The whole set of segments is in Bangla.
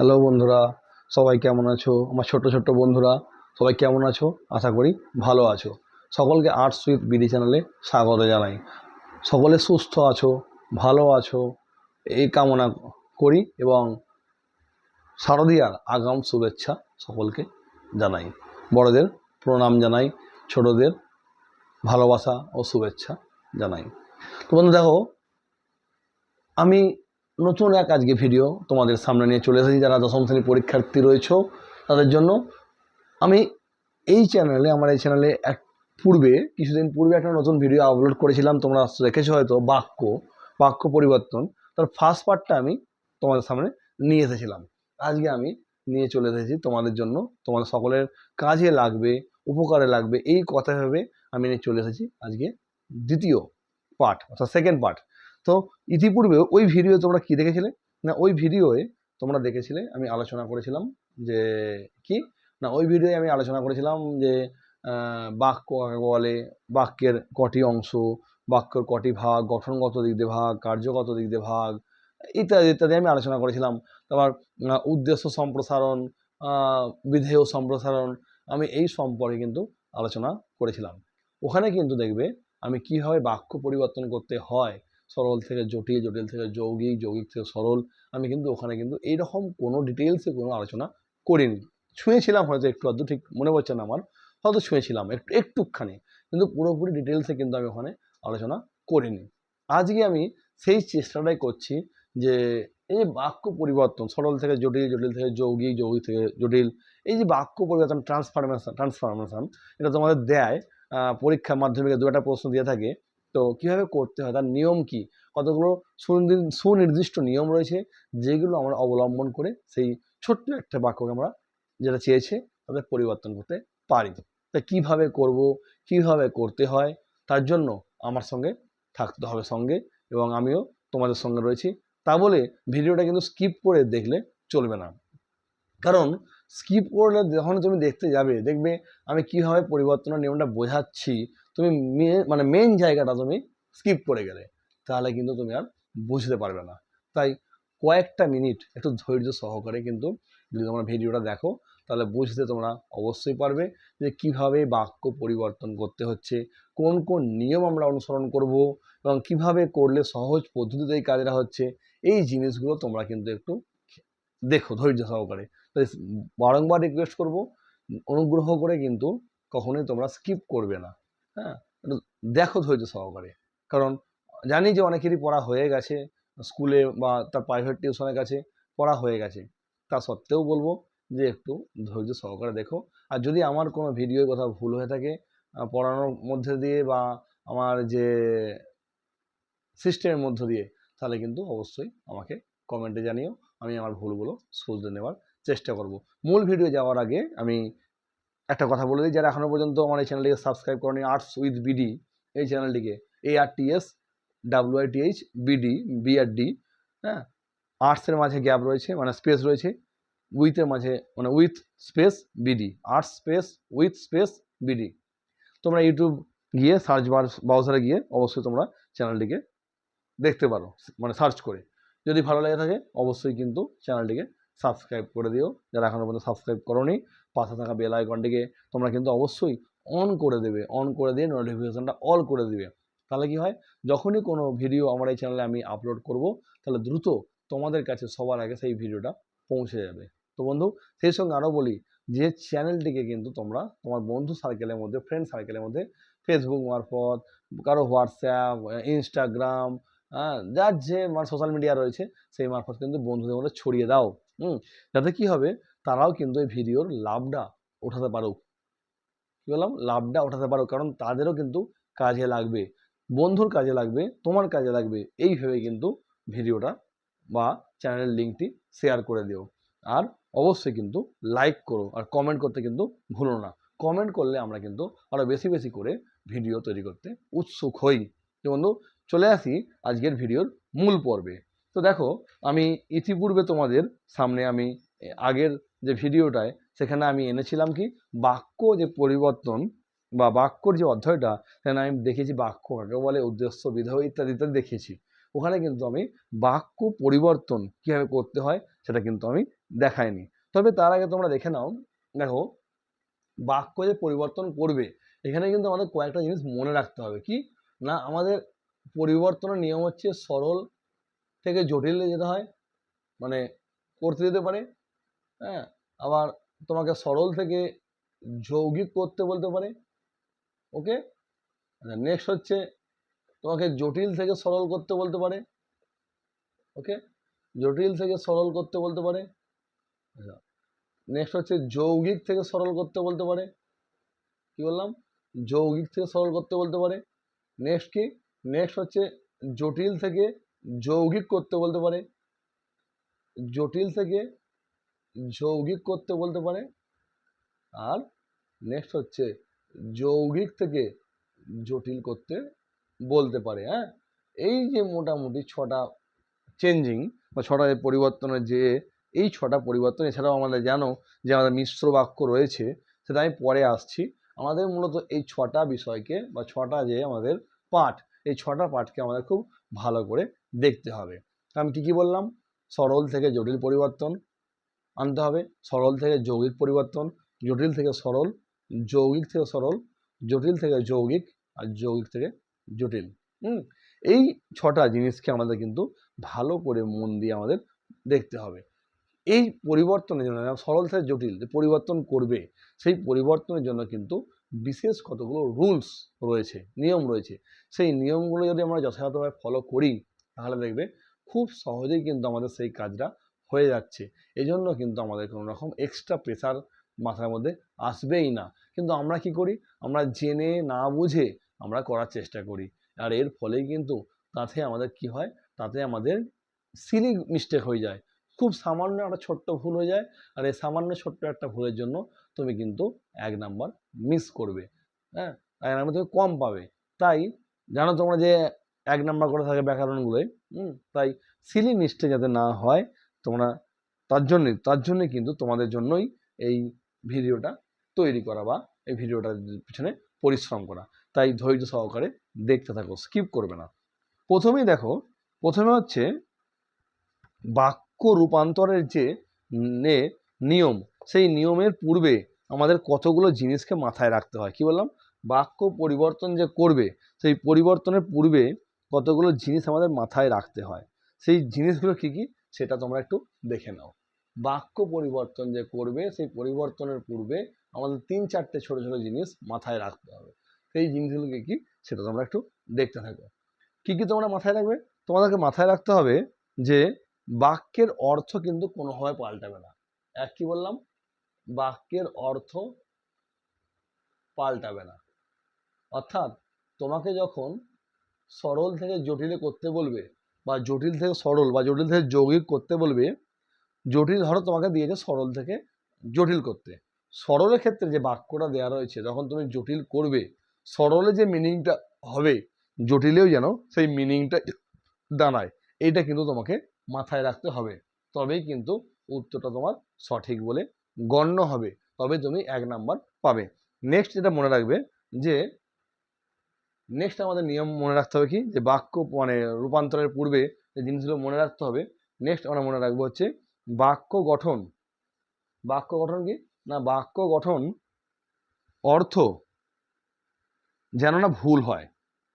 হ্যালো বন্ধুরা, সবাই কেমন আছো? আমার ছোট্ট ছোট্ট বন্ধুরা সবাই কেমন আছো? আশা করি ভালো আছো। সকলকে আর্টস উইথ বিডি চ্যানেলে স্বাগত জানাই। সকলে সুস্থ আছো, ভালো আছো এই কামনা করি এবং শারদীয়ার আগাম শুভেচ্ছা সকলকে জানাই। বড়দের প্রণাম জানাই, ছোটদের ভালোবাসা ও শুভেচ্ছা জানাই। তো বন্ধু দেখো, আমি নতুন এক আজকে ভিডিও তোমাদের সামনে নিয়ে চলে এসেছি। যারা দশম শ্রেণী পরীক্ষার্থী রয়েছে তাদের জন্য আমি আমার এই চ্যানেলে কিছুদিন পূর্বে একটা নতুন ভিডিও আপলোড করেছিলাম। তোমরা দেখেছো হয়তো, বাক্য পরিবর্তন, তার ফার্স্ট পার্টটা আমি তোমাদের সামনে নিয়ে এসেছিলাম। আজকে আমি নিয়ে চলে এসেছি তোমাদের জন্য, তোমাদের সকলের কাজে লাগবে, উপকারে লাগবে এই কথা ভেবে আমি নিয়ে চলে এসেছি আজকে দ্বিতীয় পার্ট, অর্থাৎ সেকেন্ড পার্ট। তো ইতিপূর্বে ওই ভিডিও তোমরা কি দেখেছিলে না, ওই ভিডিওয়ে তোমরা দেখেছিলে আমি আলোচনা করেছিলাম যে কি না, ওই ভিডিওয়ে আমি আলোচনা করেছিলাম যে বাক্য কাকে বলে, বাক্যের কটি অংশ, বাক্যের কটি ভাগ, গঠনগত দিক দিয়ে ভাগ, কার্যগত দিক দিয়ে ভাগ, ইত্যাদি ইত্যাদি আমি আলোচনা করেছিলাম। তারপর উদ্দেশ্য সম্প্রসারণ, বিধেয় সম্প্রসারণ, আমি এই সম্পর্কে কিন্তু আলোচনা করেছিলাম। ওখানে কিন্তু দেখবে আমি কিভাবে বাক্য পরিবর্তন করতে হয়, সরল থেকে জটিল, জটিল থেকে যৌগিক, যৌগিক থেকে সরল, আমি কিন্তু ওখানে কিন্তু এইরকম কোনো ডিটেলসে কোনো আলোচনা করিনি। ছুঁয়েছিলাম হয়তো একটু আধটু, ঠিক মনে পড়ছে না আমার, হয়তো ছুঁয়েছিলাম একটুখানি, কিন্তু পুরোপুরি ডিটেলসে কিন্তু আমি ওখানে আলোচনা করিনি। আজকে আমি সেই চেষ্টাটাই করছি যে এই যে বাক্য পরিবর্তন, সরল থেকে জটিল, জটিল থেকে যৌগিক, যৌগিক থেকে জটিল, এই যে বাক্য পরিবর্তন, ট্রান্সফরমেশন, এটা তোমাদের দেয় পরীক্ষা মাধ্যমিকে দু একটা প্রশ্ন দিয়ে থাকে। তো কিভাবে করতে হয়, তার নিয়ম কি, কতগুলো সুনির্দিষ্ট নিয়ম রয়েছে যেগুলো আমরা অবলম্বন করে সেই ছোট্ট একটা বাক্যকে আমরা যেটা চেয়েছে তাদের পরিবর্তন করতে পারি। তা কিভাবে করব, কিভাবে করতে হয়, তার জন্য আমার সঙ্গে থাকতে হবে সঙ্গে, এবং আমিও তোমাদের সঙ্গে রয়েছি। তা বলে ভিডিওটা কিন্তু স্কিপ করে দেখলে চলবে না, কারণ স্কিপ করলে যখন তুমি দেখতে যাবে দেখবে আমি কিভাবে পরিবর্তনের নিয়মটা বোঝাচ্ছি, তুমি মানে মেন জায়গাটা তুমি স্কিপ করে গেলে তাহলে কিন্তু তুমি আর বুঝতে পারবে না। তাই কয়েকটা মিনিট একটু ধৈর্য সহকারে কিন্তু যদি তোমরা ভিডিওটা দেখো তাহলে বুঝতে তোমরা অবশ্যই পারবে যে কিভাবে বাক্য পরিবর্তন করতে হচ্ছে, কোন কোন নিয়ম আমরা অনুসরণ করব, এবং কিভাবে করলে সহজ পদ্ধতিতে এই কাজটা হচ্ছে। এই জিনিসগুলো তোমরা কিন্তু একটু দেখো ধৈর্য সহকারে। তাই বারংবার রিকোয়েস্ট করব, অনুগ্রহ করে কিন্তু কখনোই তোমরা স্কিপ করবে না। হ্যাঁ, দেখো ধৈর্য সহকারে, কারণ জানি যে অনেকেরই পড়া হয়ে গেছে, স্কুলে বা তার প্রাইভেট টিউশনের কাছে পড়া হয়ে গেছে। তা সত্ত্বেও বলবো যে একটু ধৈর্য সহকারে দেখো। আর যদি আমার কোনো ভিডিও কোথাও ভুল হয়ে থাকে পড়ানোর মধ্যে দিয়ে বা আমার যে সিস্টেমের মধ্য দিয়ে, তাহলে কিন্তু অবশ্যই আমাকে কমেন্টে জানিও, আমি আমার ভুলগুলো শুধরে নেওয়ার চেষ্টা করব। মূল ভিডিও যাওয়ার আগে আমি একটা কথা বলে দিই, যারা এখনো পর্যন্ত আমার এই চ্যানেলটিকে সাবস্ক্রাইব করেনি, আর্টস উইথ বিডি এই চ্যানেলটিকে, ARTS WITH BD BRD, হ্যাঁ, আর্টসের মাঝে গ্যাপ রয়েছে, মানে স্পেস রয়েছে, উইথের মাঝে মানে with space BD, arts space with space BD. তোমরা ইউটিউব গিয়ে সার্চ ব্রাউজারে গিয়ে অবশ্যই তোমরা চ্যানেলটিকে দেখতে পারো, মানে সার্চ করে। যদি ভালো লেগে থাকে অবশ্যই কিন্তু চ্যানেলটিকে সাবস্ক্রাইব করে দিও, যারা এখনো পর্যন্ত সাবস্ক্রাইব করোনি। পাশে থাকা বেল আইকনটিকে তোমরা কিন্তু অবশ্যই অন করে দেবে, অন করে দিয়ে নোটিফিকেশনটা অল করে দিবে। তাহলে কি হয়, যখনই কোনো ভিডিও আমার এই চ্যানেলে আমি আপলোড করব তাহলে দ্রুত তোমাদের কাছে সবার আগে সেই ভিডিওটা পৌঁছে যাবে। তো বন্ধু, সেই সঙ্গে আরও বলি যে চ্যানেলটিকে কিন্তু তোমরা তোমার বন্ধু সার্কেলের মধ্যে, ফ্রেন্ড সার্কেলের মধ্যে, ফেসবুক মারফত, কারো হোয়াটসঅ্যাপ, ইনস্টাগ্রাম, যার যে মানে সোশ্যাল মিডিয়া রয়েছে সেই মারফত কিন্তু বন্ধুদের মধ্যে ছড়িয়ে দাও। যাতে কি হবে, তারাও কিন্তু এই ভিডিওর লাভটা ওঠাতে পারুক। কি বললাম, লাভটা ওঠাতে পারো, কারণ তাদেরও কিন্তু কাজে লাগবে, বন্ধুর কাজে লাগবে, তোমার কাজে লাগবে, এই ভেবে কিন্তু ভিডিওটা বা চ্যানেলের লিঙ্কটি শেয়ার করে দিও। আর অবশ্যই কিন্তু লাইক করো, আর কমেন্ট করতে কিন্তু ভুলো না। কমেন্ট করলে আমরা কিন্তু আরও বেশি বেশি করে ভিডিও তৈরি করতে উৎসুক হই। তো বন্ধু, চলে আসি আজকের ভিডিওর মূল পর্বে। তো দেখো, আমি ইতিপূর্বে তোমাদের সামনে আমি আগের যে ভিডিওটায় সেখানে আমি এনেছিলাম কি, বাক্য যে পরিবর্তন বা বাক্যর যে অধ্যায়টা, সেখানে আমি দেখেছি বাক্য কাকে বলে, উদ্দেশ্য, বিধেয় ইত্যাদি ইত্যাদি দেখিয়েছি। ওখানে কিন্তু আমি বাক্য পরিবর্তন কিভাবে করতে হয় সেটা কিন্তু আমি দেখাইনি। তবে তার আগে তোমরা দেখে নাও, দেখো বাক্য যে পরিবর্তন করবে এখানে কিন্তু আমাদের কয়েকটা জিনিস মনে রাখতে হবে। কি না, আমাদের পরিবর্তনের নিয়ম হচ্ছে সরল থেকে জটিলে যেতে হয়, মানে করতে যেতে পারে, হ্যাঁ, আবার তোমাকে সরল থেকে যৌগিক করতে বলতে পারে। ওকে, নেক্সট হচ্ছে তোমাকে জটিল থেকে সরল করতে বলতে পারে। ওকে, জটিল থেকে সরল করতে বলতে পারে। নেক্সট হচ্ছে যৌগিক থেকে সরল করতে বলতে পারে। কি বললাম, যৌগিক থেকে সরল করতে বলতে পারে। নেক্সট কি, নেক্সট হচ্ছে জটিল থেকে যৌগিক করতে বলতে পারে, জটিল থেকে যৌগিক করতে বলতে পারে। আর নেক্সট হচ্ছে যৌগিক থেকে জটিল করতে বলতে পারে। হ্যাঁ, এই যে মোটামুটি ছটা চেঞ্জিং বা ছটা পরিবর্তনের যে এই ছটা পরিবর্তন, এছাড়াও আমাদের জানো যে আমাদের মিশ্র বাক্য রয়েছে, সেটা আমি পরে আসছি। আমাদের মূলত এই ছটা বিষয়কে বা ছটা যে আমাদের পাঠ, এই ছটা পাঠকে আমাদের খুব ভালো করে দেখতে হবে। আমি কি কি বললাম, সরল থেকে জটিল পরিবর্তন আনতে হবে, সরল থেকে যৌগিক পরিবর্তন, জটিল থেকে সরল, যৌগিক থেকে সরল, জটিল থেকে যৌগিক, আর যৌগিক থেকে জটিল। এই ছটা জিনিসকে আমাদের কিন্তু ভালো করে মন দিয়ে আমাদের দেখতে হবে। এই পরিবর্তনের জন্য সরল থেকে জটিল যে পরিবর্তন করবে, সেই পরিবর্তনের জন্য কিন্তু বিশেষ কতগুলো রুলস রয়েছে, নিয়ম রয়েছে। সেই নিয়মগুলো যদি আমরা যথাযথভাবে ফলো করি তাহলে দেখবে খুব সহজেই কিন্তু আমাদের সেই কাজটা হয়ে যাচ্ছে। এই জন্য কিন্তু আমাদের কোনো রকম এক্সট্রা প্রেশার মাথার মধ্যে আসবেই না। কিন্তু আমরা কি করি, আমরা জেনে না বুঝে আমরা করার চেষ্টা করি, আর এর ফলেই কিন্তু তাতে আমাদের কি হয়, তাতে আমাদের সিলি মিস্টেক হয়ে যায়। খুব সামান্য একটা ছোট্ট ভুল হয়ে যায়, আর এই সামান্য ছোট্ট একটা ভুলের জন্য তুমি কিন্তু 1 নাম্বার মিস করবে। হ্যাঁ, 1 নাম্বার তুমি কম পাবে। তাই জানো তোমরা যে 1 নাম্বার করে থাকে ব্যাকরণগুলোয়। তাই সিলি মিস্টেক যাতে না হয় তোমরা, তার জন্যই কিন্তু তোমাদের জন্যই এই ভিডিওটা তৈরি করা বা এই ভিডিওটার পিছনে পরিশ্রম করা। তাই ধৈর্য সহকারে দেখতে থাকো, স্কিপ করবে না। প্রথমেই দেখো, প্রথমে হচ্ছে বাক্য রূপান্তরের যে নিয়ম, সেই নিয়মের পূর্বে আমাদের কতগুলো জিনিসকে মাথায় রাখতে হয়। কি বললাম, বাক্য পরিবর্তন যে করবে সেই পরিবর্তনের পূর্বে কতগুলো জিনিস আমাদের মাথায় রাখতে হয়। সেই জিনিসগুলো কি কি সেটা তোমরা একটু দেখে নাও। বাক্য পরিবর্তন যে করবে সেই পরিবর্তনের পূর্বে আমাদের 3-4টে ছোট ছোট জিনিস মাথায় রাখতে হবে। সেই জিনিসগুলো কি কি সেটা তোমরা একটু দেখতে থাকো। কি কি তোমরা মাথায় রাখবে, তোমাদেরকে মাথায় রাখতে হবে যে বাক্যের অর্থ কিন্তু কোনোভাবে পাল্টাবে না। কি বললাম, বাক্যের অর্থ পাল্টাবে না। অর্থাৎ তোমাকে যখন সরল থেকে জটিলে করতে বলবে বা জটিল থেকে সরল বা জটিল থেকে যৌগিক করতে বলবে, জটিল ধরো তোমাকে দিয়েছে সরল থেকে জটিল করতে, সরলের ক্ষেত্রে যে বাক্যটা দেওয়া রয়েছে যখন তুমি জটিল করবে, সরলে যে মিনিংটা হবে জটিলেও যেন সেই মিনিংটা দাঁড়ায়, এইটা কিন্তু তোমাকে মাথায় রাখতে হবে। তবেই কিন্তু উত্তরটা তোমার সঠিক বলে গণ্য হবে, তবে তুমি 1 নাম্বার পাবে। নেক্সট যেটা মনে রাখবে যে নেক্সট আমাদের নিয়ম মনে রাখতে হবে কি, যে বাক্য মানে রূপান্তরের পূর্বে যে জিনিসগুলো মনে রাখতে হবে। নেক্সট আমরা মনে রাখবো হচ্ছে বাক্য গঠন। বাক্য গঠন কি না, বাক্য গঠন অর্থ যেন না ভুল হয়।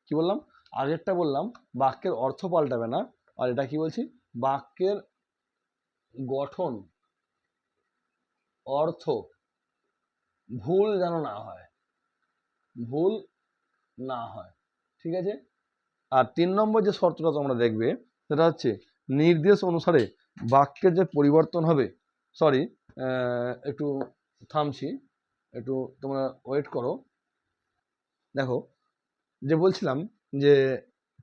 কি বললাম, আগেরটা বললাম বাক্যের অর্থ পাল্টাবে না, আর এটা কি বলছি, বাক্যের গঠন অর্থ ভুল যেন না হয়, ভুল না হয়। ঠিক আছে, আর 3 নম্বর যে শর্তটা তোমরা দেখবে সেটা হচ্ছে নির্দেশ অনুসারে বাক্যের যে পরিবর্তন হবে, সরি একটু থামছি, একটু তোমরা ওয়েট করো। দেখো যে বলছিলাম যে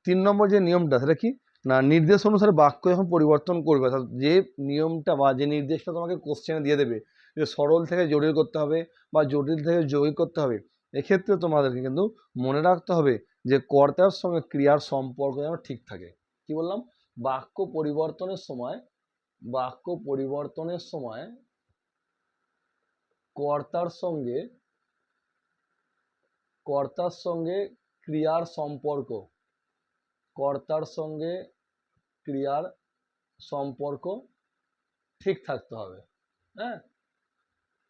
3 নম্বর যে নিয়মটা সেটা কি না, নির্দেশ অনুসারে বাক্য যখন পরিবর্তন করবে, অর্থাৎ যে নিয়মটা বা যে নির্দেশটা তোমাকে কোশ্চেনে দিয়ে দেবে যে সরল থেকে জটিল করতে হবে বা জটিল থেকে যৌগিক করতে হবে, এক্ষেত্রে তোমাদেরকে কিন্তু মনে রাখতে হবে যে কর্তার সঙ্গে ক্রিয়ার সম্পর্ক যেন ঠিক থাকে। কি বললাম, বাক্য পরিবর্তনের সময়, বাক্য পরিবর্তনের সময় কর্তার সঙ্গে, কর্তার সঙ্গে ক্রিয়ার সম্পর্ক, কর্তার সঙ্গে ক্রিয়ার সম্পর্ক ঠিক থাকতে হবে। হ্যাঁ,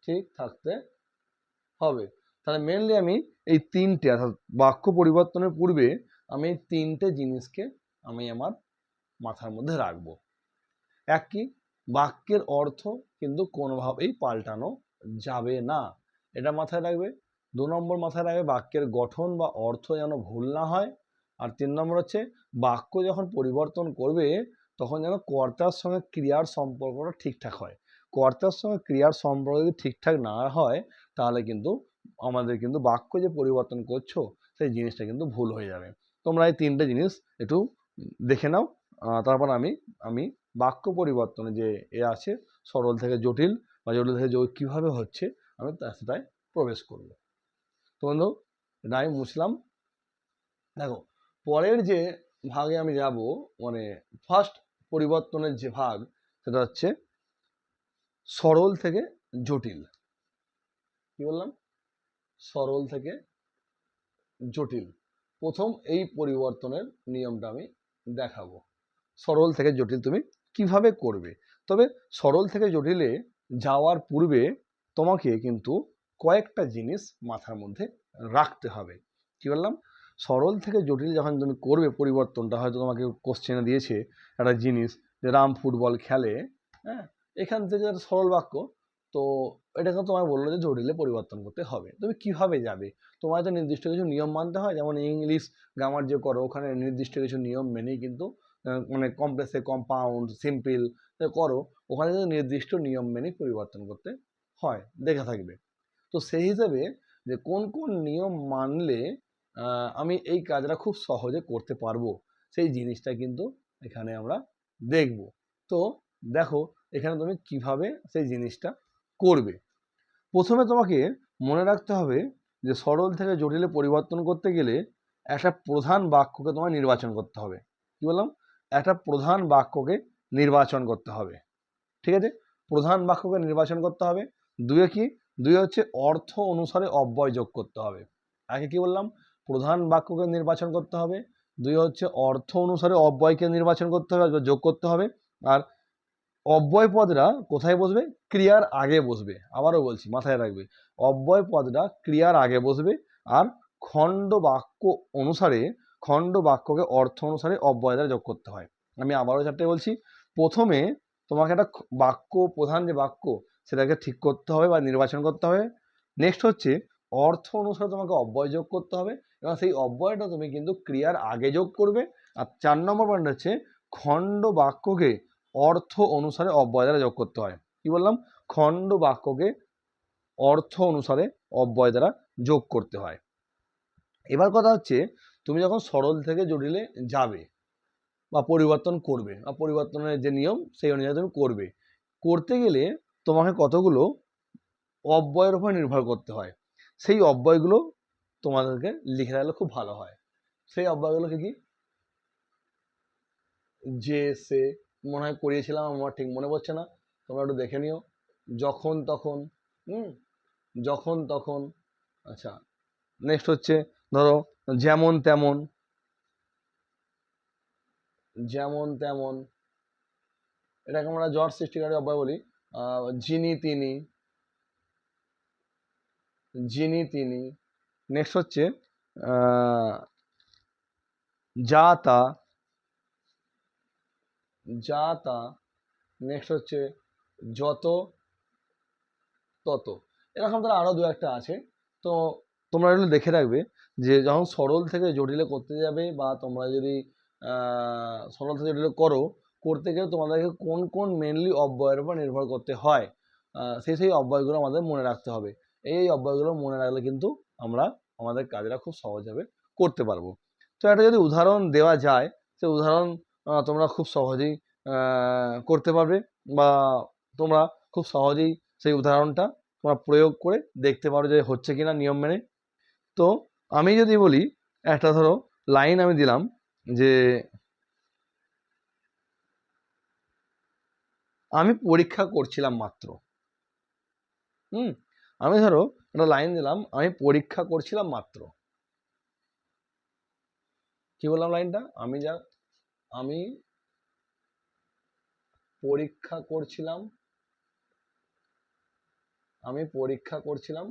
ঠিক থাকতে হবে। তাহলে মেনলি আমি এই তিনটে, অর্থাৎ বাক্য পরিবর্তনের পূর্বে আমি এই তিনটে জিনিসকে আমি আমার মাথার মধ্যে রাখবো। এক কি, বাক্যের অর্থ কিন্তু কোনোভাবেই পাল্টানো যাবে না, এটা মাথায় রাখবে। 2 নম্বর মাথায় রাখবে বাক্যের গঠন বা অর্থ যেন ভুল না হয়। আর 3 নম্বর হচ্ছে বাক্য যখন পরিবর্তন করবে তখন যেন কর্তার সঙ্গে ক্রিয়ার সম্পর্কটা ঠিকঠাক হয়। কর্তার সঙ্গে ক্রিয়ার সম্পর্ক যদি ঠিকঠাক না হয় তাহলে কিন্তু আমাদের কিন্তু বাক্য যে পরিবর্তন করছো সেই জিনিসটা কিন্তু ভুল হয়ে যাবে। তোমরা এই তিনটে জিনিস একটু দেখে নাও। তারপর আমি বাক্য পরিবর্তনে যে আছে সরল থেকে জটিল বা জটিল থেকে জটিল কীভাবে হচ্ছে আমি সেটাই প্রবেশ করব। তো বন্ধু এটা আমি মুছলাম। দেখো পরের যে ভাগে আমি যাব, মানে ফার্স্ট পরিবর্তনের যে ভাগ সেটা হচ্ছে সরল থেকে জটিল। কি বললাম? সরল থেকে জটিল। প্রথম এই পরিবর্তনের নিয়মটা আমি দেখাবো। সরল থেকে জটিল তুমি কিভাবে করবে। তবে সরল থেকে জটিলে যাওয়ার পূর্বে তোমাকে কিন্তু কয়েকটা জিনিস মাথার মধ্যে রাখতে হবে। কি বললাম? সরল থেকে জটিল যখন তুমি করবে পরিবর্তনটা, হয়তো তোমাকে কোশ্চেনে দিয়েছে একটা জিনিস যে রাম ফুটবল খেলে, হ্যাঁ, এখান থেকে একটা সরল বাক্য, তো এটাকে তোমায় বললো যে জটিলে পরিবর্তন করতে হবে। তুমি কিভাবে যাবে? তোমার তো নির্দিষ্ট কিছু নিয়ম মানতে হয়, যেমন ইংলিশ গ্রামার যে করো ওখানে নির্দিষ্ট কিছু নিয়ম মেনেই কিন্তু মানে কমপ্লেক্সে কম্পাউন্ড সিম্পল করো, ওখানে কিন্তু নির্দিষ্ট নিয়ম মেনেই পরিবর্তন করতে হয়, দেখে থাকবে। তো সেই হিসেবে যে কোন কোন নিয়ম মানলে আমি এই কাজটা খুব সহজে করতে পারবো সেই জিনিসটা কিন্তু এখানে আমরা দেখব। তো দেখো এখানে তুমি কিভাবে সেই জিনিসটা করবে। প্রথমে তোমাকে মনে রাখতে হবে যে সরল থেকে জটিলে পরিবর্তন করতে গেলে একটা প্রধান বাক্যকে তোমায় নির্বাচন করতে হবে। কি বললাম? একটা প্রধান বাক্যকে নির্বাচন করতে হবে। ঠিক আছে, প্রধান বাক্যকে নির্বাচন করতে হবে। দুয়ে কি? দুই হচ্ছে অর্থ অনুসারে অব্যয় যোগ করতে হবে। আগে কি বললাম? প্রধান বাক্যকে নির্বাচন করতে হবে। দুই হচ্ছে অর্থ অনুসারে অব্যয়কে নির্বাচন করতে হবে, যোগ করতে হবে। আর অব্যয় পদরা কোথায় বসবে? ক্রিয়ার আগে বসবে। আবারও বলছি, মাথায় রাখবে, অব্যয় পদরা ক্রিয়ার আগে বসবে। আর খণ্ড বাক্য অনুসারে, খণ্ড বাক্যকে অর্থ অনুসারে অব্যয় দ্বারা যোগ করতে হয়। আমি আবারও চারটে বলছি। প্রথমে তোমাকে একটা বাক্য, প্রধান যে বাক্য সেটাকে ঠিক করতে হবে বা নির্বাচন করতে হবে। নেক্সট হচ্ছে অর্থ অনুসারে তোমাকে অব্যয় যোগ করতে হবে এবং সেই অব্যয়টা তুমি কিন্তু ক্রিয়ার আগে যোগ করবে। আর 4 নম্বর পয়েন্ট হচ্ছে খণ্ড বাক্যকে অর্থ অনুসারে অব্যয় দ্বারা যোগ করতে হয়। কি বললাম? খণ্ড বাক্যকে অর্থ অনুসারে অব্যয় দ্বারা যোগ করতে হয়। এবার কথা হচ্ছে তুমি যখন সরল থেকে জটিলে যাবে বা পরিবর্তন করবে বা পরিবর্তনের যে নিয়ম সেই অনুযায়ী তুমি করবে, করতে গেলে তোমাকে কতগুলো অব্যয়ের উপর নির্ভর করতে হয়। সেই অব্যয়গুলো তোমাদেরকে লিখে রাখলে খুব ভালো হয়। সেই অব্যয়গুলো কি কি? যে সে মনে হয় করিয়েছিলাম, আমার ঠিক মনে পড়ছে না, তোমরা একটু দেখে নিও। যখন তখন, যখন তখন। আচ্ছা, নেক্সট হচ্ছে ধরো যেমন তেমন, যেমন তেমন, এটাকে আমরা জ্বর সৃষ্টিকারী অব্যয় বলি। যিনি তিনি, যিনি তিনি। নেক্সট হচ্ছে যা তা, যা তা। নেক্সট হচ্ছে যত তত। এরকম তারা আরো দু একটা আছে। তো তোমরা এগুলো দেখে রাখবে যে যখন সরল থেকে জটিলে করতে যাবে বা তোমরা যদি সরল থেকে জটিলে করো, করতে গেলে তোমাদেরকে কোন কোন মেনলি অব্যয়ের উপর নির্ভর করতে হয় সেই অব্যয়গুলো আমাদের মনে রাখতে হবে। এই অব্যয়গুলো মনে রাখলে কিন্তু আমরা আমাদের কাজটা খুব সহজভাবে করতে পারবো। তো একটা যদি উদাহরণ দেওয়া যায়, সেই উদাহরণ তোমরা খুব সহজেই করতে পারবে বা তোমরা খুব সহজেই সেই উদাহরণটা তোমরা প্রয়োগ করে দেখতে পারো যে হচ্ছে কিনা নিয়ম মেনে। তো আমি যদি বলি, একটা ধরো লাইন আমি দিলাম যে আমি পরীক্ষা করছিলাম মাত্র। আমি ধরো একটা লাইন দিলাম, আমি পরীক্ষা করছিলাম মাত্র। কি বললাম লাইনটা? আমি পরীক্ষা করছিলাম, আমি পরীক্ষা করছিলাম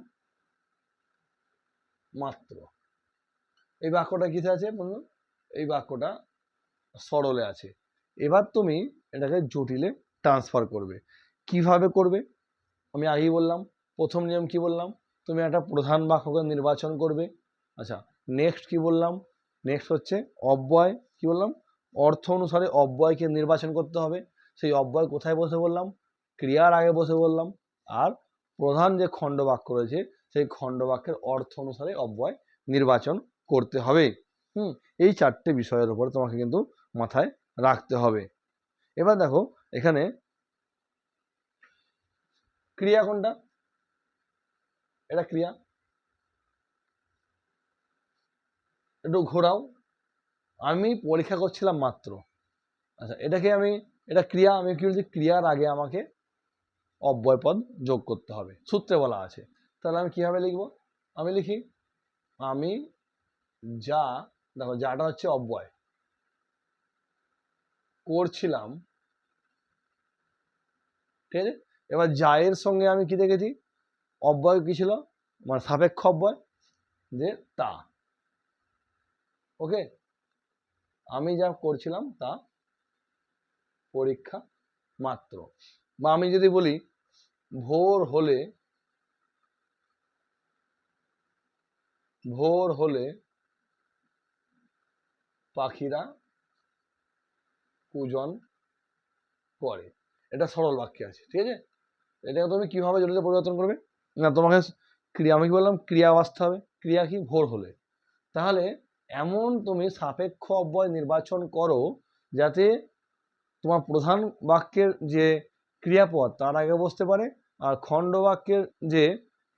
মাত্র। এই বাক্যটা কিসে আছে বন্ধু? এই বাক্যটা সরলে আছে। এবার তুমি এটাকে জটিলে ট্রান্সফার করবে। কিভাবে করবে? আমি আগেই বললাম, প্রথম নিয়ম কি বললাম, তুমি একটা প্রধান বাক্যকে নির্বাচন করবে। আচ্ছা, নেক্সট কি বললাম? নেক্সট হচ্ছে অব্যয়। কি বললাম? অর্থ অনুসারে অব্যয়কে নির্বাচন করতে হবে। সেই অব্যয় কোথায় বসে বললাম? ক্রিয়ার আগে বসে বললাম। আর প্রধান যে খণ্ড বাক্য রয়েছে সেই খণ্ড বাক্যের অর্থ অনুসারে অব্যয় নির্বাচন করতে হবে। এই চারটে বিষয়ের উপর তোমাকে কিন্তু মাথায় রাখতে হবে। এবার দেখো এখানে ক্রিয়া কোনটা? এটা ক্রিয়া, একটু ঘোরাও। আমি পরীক্ষা করছিলাম মাত্র। আচ্ছা, এটাকে আমি, এটা ক্রিয়া, আমি কি বলছি? ক্রিয়ার আগে আমাকে অব্যয় পদ যোগ করতে হবে, সূত্রে বলা আছে। তাহলে আমি কিভাবে লিখবো? আমি লিখি আমি যা, দেখো যাটা হচ্ছে অব্যয়, করছিলাম, ঠিক আছে। এবার যা এর সঙ্গে আমি কি দেখেছি? অব্যয় কি ছিল? মানে সাপেক্ষ অব্যয়, যে তা। ওকে, আমি যা করছিলাম তা পরীক্ষা মাত্র। বা আমি যদি বলি ভোর হলে, ভোর হলে পাখিরা কূজন করে, এটা সরল বাক্যে আছে, ঠিক আছে। এটাকে তুমি কিভাবে জটিলে পরিবর্তন করবে? না, তোমাকে ক্রিয়া, আমি কি বললাম? ক্রিয়া আসতে হবে। ক্রিয়া কি? ভোর হলে। তাহলে এমন তুমি সাপেক্ষ অব্যয় নির্বাচন করো যাতে তোমার প্রধান বাক্যের যে ক্রিয়াপদ তার আগে বসতে পারে, আর খণ্ড বাক্যের যে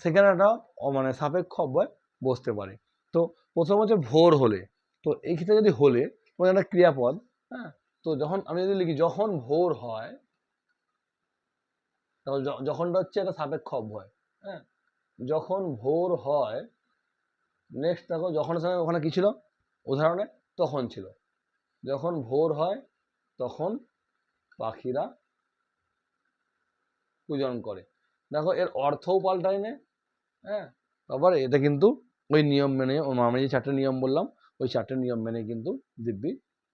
সেখানে একটা মানে সাপেক্ষ অব্যয় বসতে পারে। তো প্রথম হচ্ছে ভোর হলে। তো এই ক্ষেত্রে যদি হলে তোমার একটা ক্রিয়াপদ, হ্যাঁ, তো যখন আমি যদি লিখি যখন ভোর হয়, তখন যখনটা হচ্ছে একটা সাপেক্ষ অব্যয়, হ্যাঁ, যখন ভোর হয়। নেক্সট দেখো যখন সময় ওখানে কি ছিল উদাহরণে? তখন ছিল। যখন ভোর হয় তখন পাখিরা পূজন করে। দেখো এর অর্থও পাল্টায় না, হ্যাঁ। আবার এটা কিন্তু ওই নিয়ম মেনে, আমি যে চারটে নিয়ম বললাম ওই চারটে নিয়ম মেনে কিন্তু দিব্যি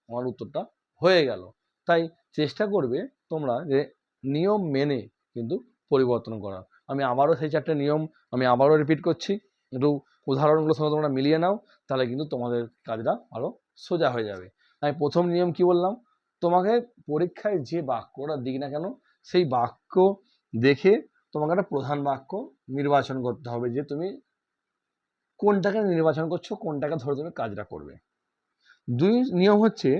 আমার উত্তরটা হয়ে গেল। তাই চেষ্টা করবে তোমরা যে নিয়ম মেনে কিন্তু পরিবর্তন করার। আমি আবারও সেই চারটে নিয়ম আমি আবারও রিপিট করছি, একটু উদাহরণগুলোর সঙ্গে তোমরা মিলিয়ে নাও, তাহলে কিন্তু তোমাদের কাজটা আরো সোজা হয়ে যাবে। আমি প্রথম নিয়ম কি বললাম? তোমাকে পরীক্ষায় যে বাক্যটা দিক না কেন সেই বাক্য দেখে তোমাকে একটা প্রধান বাক্য নির্বাচন করতে হবে, যে তুমি কোনটাকে নির্বাচন করছো, কোনটাকে ধরে তুমি কাজটা করবে। দুই নিয়ম হচ্ছে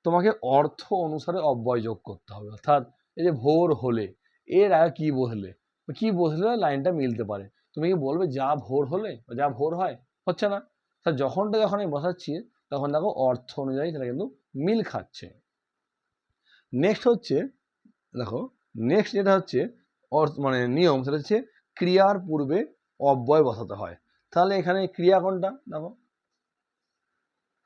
তোমাকে অর্থ অনুসারে অব্যয় যোগ করতে হবে। অর্থাৎ এই যে ভোর হলে, এর আগে কি বসলে, কি বসলে লাইনটা মিলতে পারে। তুমি কি বলবে যা ভোর হলে, যা ভোর হয়? হচ্ছে না। তা যখন আমি বসাচ্ছি তখন দেখো অর্থ অনুযায়ী সেটা কিন্তু মিল খাচ্ছে। নেক্সট হচ্ছে, দেখো নেক্সট যেটা হচ্ছে মানে নিয়ম, সেটা হচ্ছে ক্রিয়ার পূর্বে অব্যয় বসাতে হয়। তাহলে এখানে ক্রিয়া কোনটা? দেখো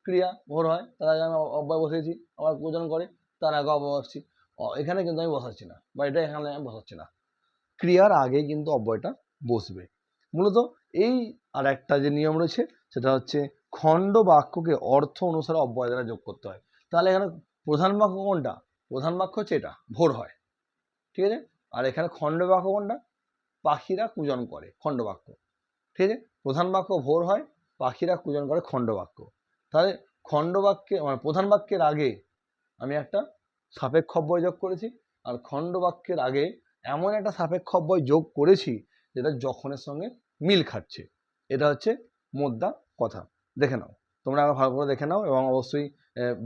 ক্রিয়া ভোর হয়, তার আগে আমি অব্যয় বসিয়েছি, আবার পূজন করে তার আগে অব্যয় বসছি। এখানে কিন্তু আমি বসাচ্ছি না, বা এটা এখানে আমি বসাচ্ছি না, ক্রিয়ার আগে কিন্তু অব্যয়টা বসবে। মূলত এই আর একটা যে নিয়ম রয়েছে সেটা হচ্ছে খণ্ড বাক্যকে অর্থ অনুসারে অব্যয় দ্বারা যোগ করতে হয়। তাহলে এখানে প্রধান বাক্য কোনটা? প্রধান বাক্য হচ্ছে এটা, ভোর হয়, ঠিক আছে। আর এখানে খণ্ড বাক্য কোনটা? পাখিরা কূজন করে, খণ্ড বাক্য, ঠিক আছে। প্রধান বাক্য ভোর হয়, পাখিরা কূজন করে খণ্ড বাক্য। তাহলে খণ্ড বাক্যে মানে প্রধান বাক্যের আগে আমি একটা সাপেক্ষ অব্যয় যোগ করেছি, আর খণ্ড বাক্যের আগে এমন একটা সাপেক্ষ অব্যয় যোগ করেছি যেটা যখনের সঙ্গে মিল খাচ্ছে। এটা হচ্ছে মোদ্দা কথা। দেখে নাও, তোমরা আবার ভালো করে দেখে নাও, এবং অবশ্যই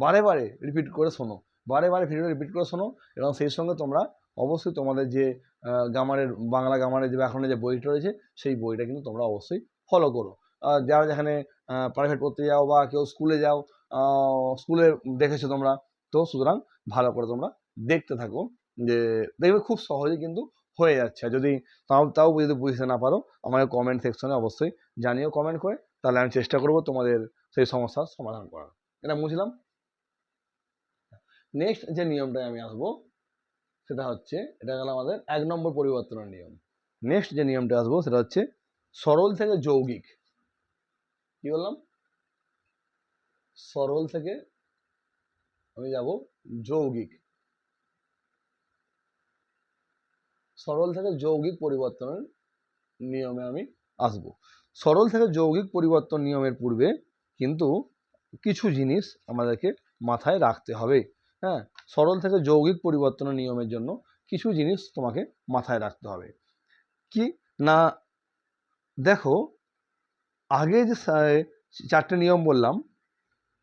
বারে বারে রিপিট করে শোনো, বারে বারে ভিডিও রিপিট করে শোনো, এবং সেই সঙ্গে তোমরা অবশ্যই তোমাদের যে গ্রামারের, বাংলা গ্রামারের যে ব্যাকরণের যে বইটা রয়েছে সেই বইটা কিন্তু তোমরা অবশ্যই ফলো করো। যারা যেখানে প্রাইভেট পড়তে যাও বা কেউ স্কুলে যাও, স্কুলে দেখেছো তোমরা, তো সুতরাং ভালো করে তোমরা দেখতে থাকো, যে দেখবে খুব সহজে কিন্তু হয়ে যাচ্ছে। যদি তাও যদি বুঝতে না পারো আমাকে কমেন্ট সেকশনে অবশ্যই জানিও কমেন্ট করে, তাহলে আমি চেষ্টা করব তোমাদের সেই সমস্যার সমাধান করার। এটা বুঝলাম। নেক্সট যে নিয়মটায় আমি আসবো সেটা হচ্ছে, এটা গেল আমাদের 1 নম্বর পরিবর্তনের নিয়ম। নেক্সট যে নিয়মটা আসবো সেটা হচ্ছে সরল থেকে যৌগিক। কি বললাম? সরল থেকে আমি যাব যৌগিক। সরল থেকে যৌগিক পরিবর্তনের নিয়মে আমি আসব। সরল থেকে যৌগিক পরিবর্তন নিয়মের পূর্বে কিন্তু কিছু জিনিস আমাদেরকে মাথায় রাখতে হবে। হ্যাঁ, সরল থেকে যৌগিক পরিবর্তনের নিয়মের জন্য কিছু জিনিস তোমাকে মাথায় রাখতে হবে। কি না, দেখো আগে যে 4টে নিয়ম বললাম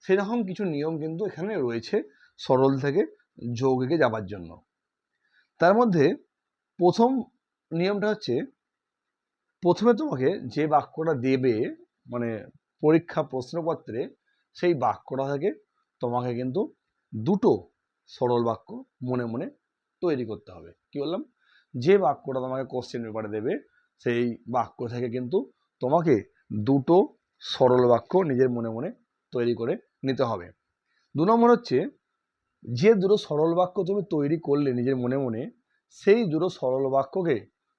সেরকম কিছু নিয়ম কিন্তু এখানে রয়েছে সরল থেকে যৌগিকে যাবার জন্য। তার মধ্যে প্রথম নিয়মটা হচ্ছে, প্রথমে তোমাকে যে বাক্যটা দেবে মানে পরীক্ষা প্রশ্নপত্রে, সেই বাক্যটা থেকে তোমাকে কিন্তু দুটো সরল বাক্য মনে মনে তৈরি করতে হবে। কি বললাম? যে বাক্যটা তোমাকে কোশ্চেন পেপারে দেবে সেই বাক্য থেকে কিন্তু তোমাকে দুটো সরল বাক্য নিজের মনে মনে তৈরি করে নিতে হবে। 2 নম্বর হচ্ছে, যে দুটো সরল বাক্য তুমি তৈরি করলে নিজের মনে মনে, সেই দুটো সরল বাক্যকে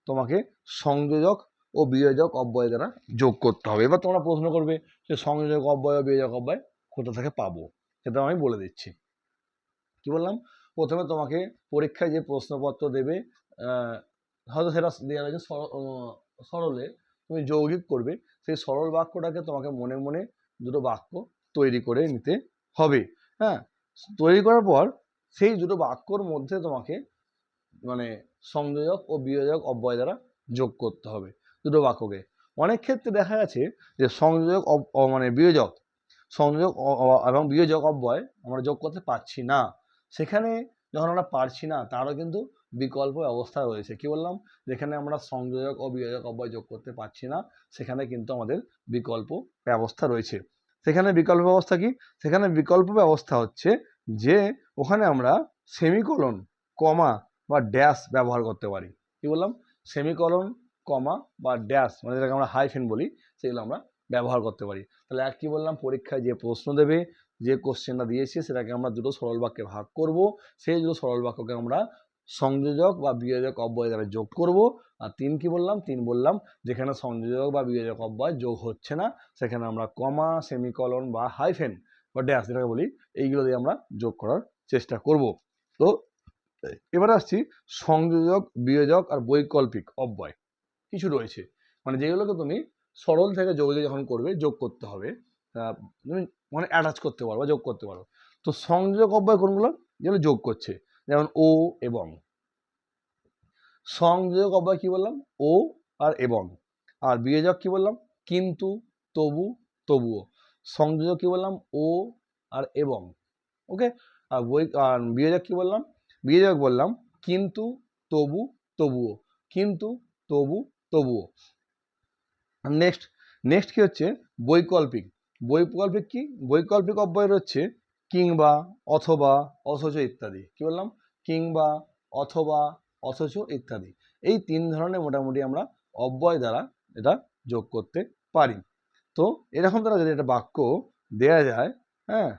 তোমাকে সংযোজক ও বিয়োজক অব্যয় দ্বারা যোগ করতে হবে। এবার তোমরা প্রশ্ন করবে যে সংযোজক অব্যয় ও বিয়োজক অব্যয় কোথা থেকে পাবো, সেটা আমি বলে দিচ্ছি। কি বললাম? প্রথমে তোমাকে পরীক্ষায় যে প্রশ্নপত্র দেবে, হয়তো সেটা দেওয়া রয়েছে সরলে, তুমি যৌগিক করবে, সেই সরল বাক্যটাকে তোমাকে মনে মনে দুটো বাক্য তৈরি করে নিতে হবে। হ্যাঁ, তৈরি করার পর সেই দুটো বাক্যর মধ্যে তোমাকে মানে সংযোজক ও বিয়োজক অব্যয় দ্বারা যোগ করতে হবে দুটো বাক্যকে। অনেক ক্ষেত্রে দেখা গেছে যে সংযোজক মানে বিয়োজক, সংযোজক এবং বিয়োজক অব্যয় আমরা যোগ করতে পারছি না। সেখানে যখন আমরা পারছি না, তারও কিন্তু বিকল্প ব্যবস্থা রয়েছে। কি বললাম? যেখানে আমরা সংযোজক ও বিয়োজক অব্যয় যোগ করতে পারছি না, সেখানে কিন্তু আমাদের বিকল্প ব্যবস্থা রয়েছে। সেখানে বিকল্প ব্যবস্থা কি? সেখানে বিকল্প ব্যবস্থা হচ্ছে যে ওখানে আমরা সেমিকোলন, কমা বা ড্যাশ ব্যবহার করতে পারি। কি বললাম? সেমিকোলন, কমা বা ড্যাশ, মানে যেটাকে আমরা হাইফেন বলি, সেগুলো আমরা ব্যবহার করতে পারি। তাহলে কি বললাম? পরীক্ষায় যে প্রশ্ন দেবে, যে কোশ্চেনটা দিয়েছে সেটাকে আমরা দুটো সরল বাক্যে ভাগ করব। সেই দুটো সরল বাক্যকে আমরা সংযোজক বা বিয়োজক অব্যয় দ্বারা যোগ করব। আর 3 কি বললাম? 3 বললাম যেখানে সংযোজক বা বিয়োজক অব্যয় যোগ হচ্ছে না, সেখানে আমরা কমা, সেমিকোলন বা হাইফেন বা ড্যাশ যেটাকে বলি, এইগুলো দিয়ে আমরা যোগ করার চেষ্টা করব। তো এবার আসছি সংযোজক, বিয়োজক আর বৈকল্পিক অব্যয় কিছু রয়েছে, মানে যেগুলোকে তুমি সরল থেকে যৌগিক যখন করবে যোগ করতে হবে, তুমি মানে অ্যাটাচ করতে পারো বা যোগ করতে পারো। তো সংযোজক অব্যয় কোনগুলো? যেগুলো যোগ করছে, যেমন ও এবং। সংযোজক অব্যয় কি বললাম? ও আর এবং। আর বিয়োজক কি বললাম? কিন্তু, তবু, তবুও। সংযোজক কি বললাম? ও আর এবং। ওকে। আর বিয়োজক কি বললাম? বিয়োজক বললাম কিন্তু, তবু, তবুও। কিন্তু, তবু, তবুও। নেক্সট নেক্সট কি হচ্ছে? বৈকল্পিক। বৈকল্পিক কি? বৈকল্পিক অব্যয় হচ্ছে কিংবা, অথবা, অথচ ইত্যাদি। কি বললাম? কিংবা, অথবা, অথচ ইত্যাদি। এই 3 ধরনের মোটামুটি আমরা অব্যয় দ্বারা এটা যোগ করতে পারি। তো এরকম দ্বারা যদি একটা বাক্য দেয়া যায়, হ্যাঁ,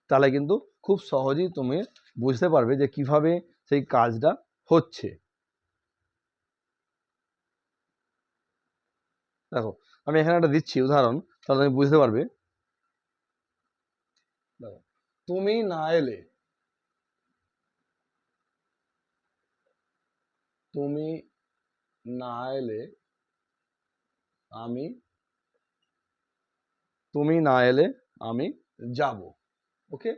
তাহলে কিন্তু খুব সহজেই তুমি বুঝতে পারবে যে কিভাবে সেই কাজটা হচ্ছে। দেখো আমি এখানে একটা দিচ্ছি উদাহরণ, তাহলে তুমি বুঝতে পারবে। দেখো, তুমি না এলে, তুমি না এলে আমি, তুমি না এলে আমি যাব। ওকে,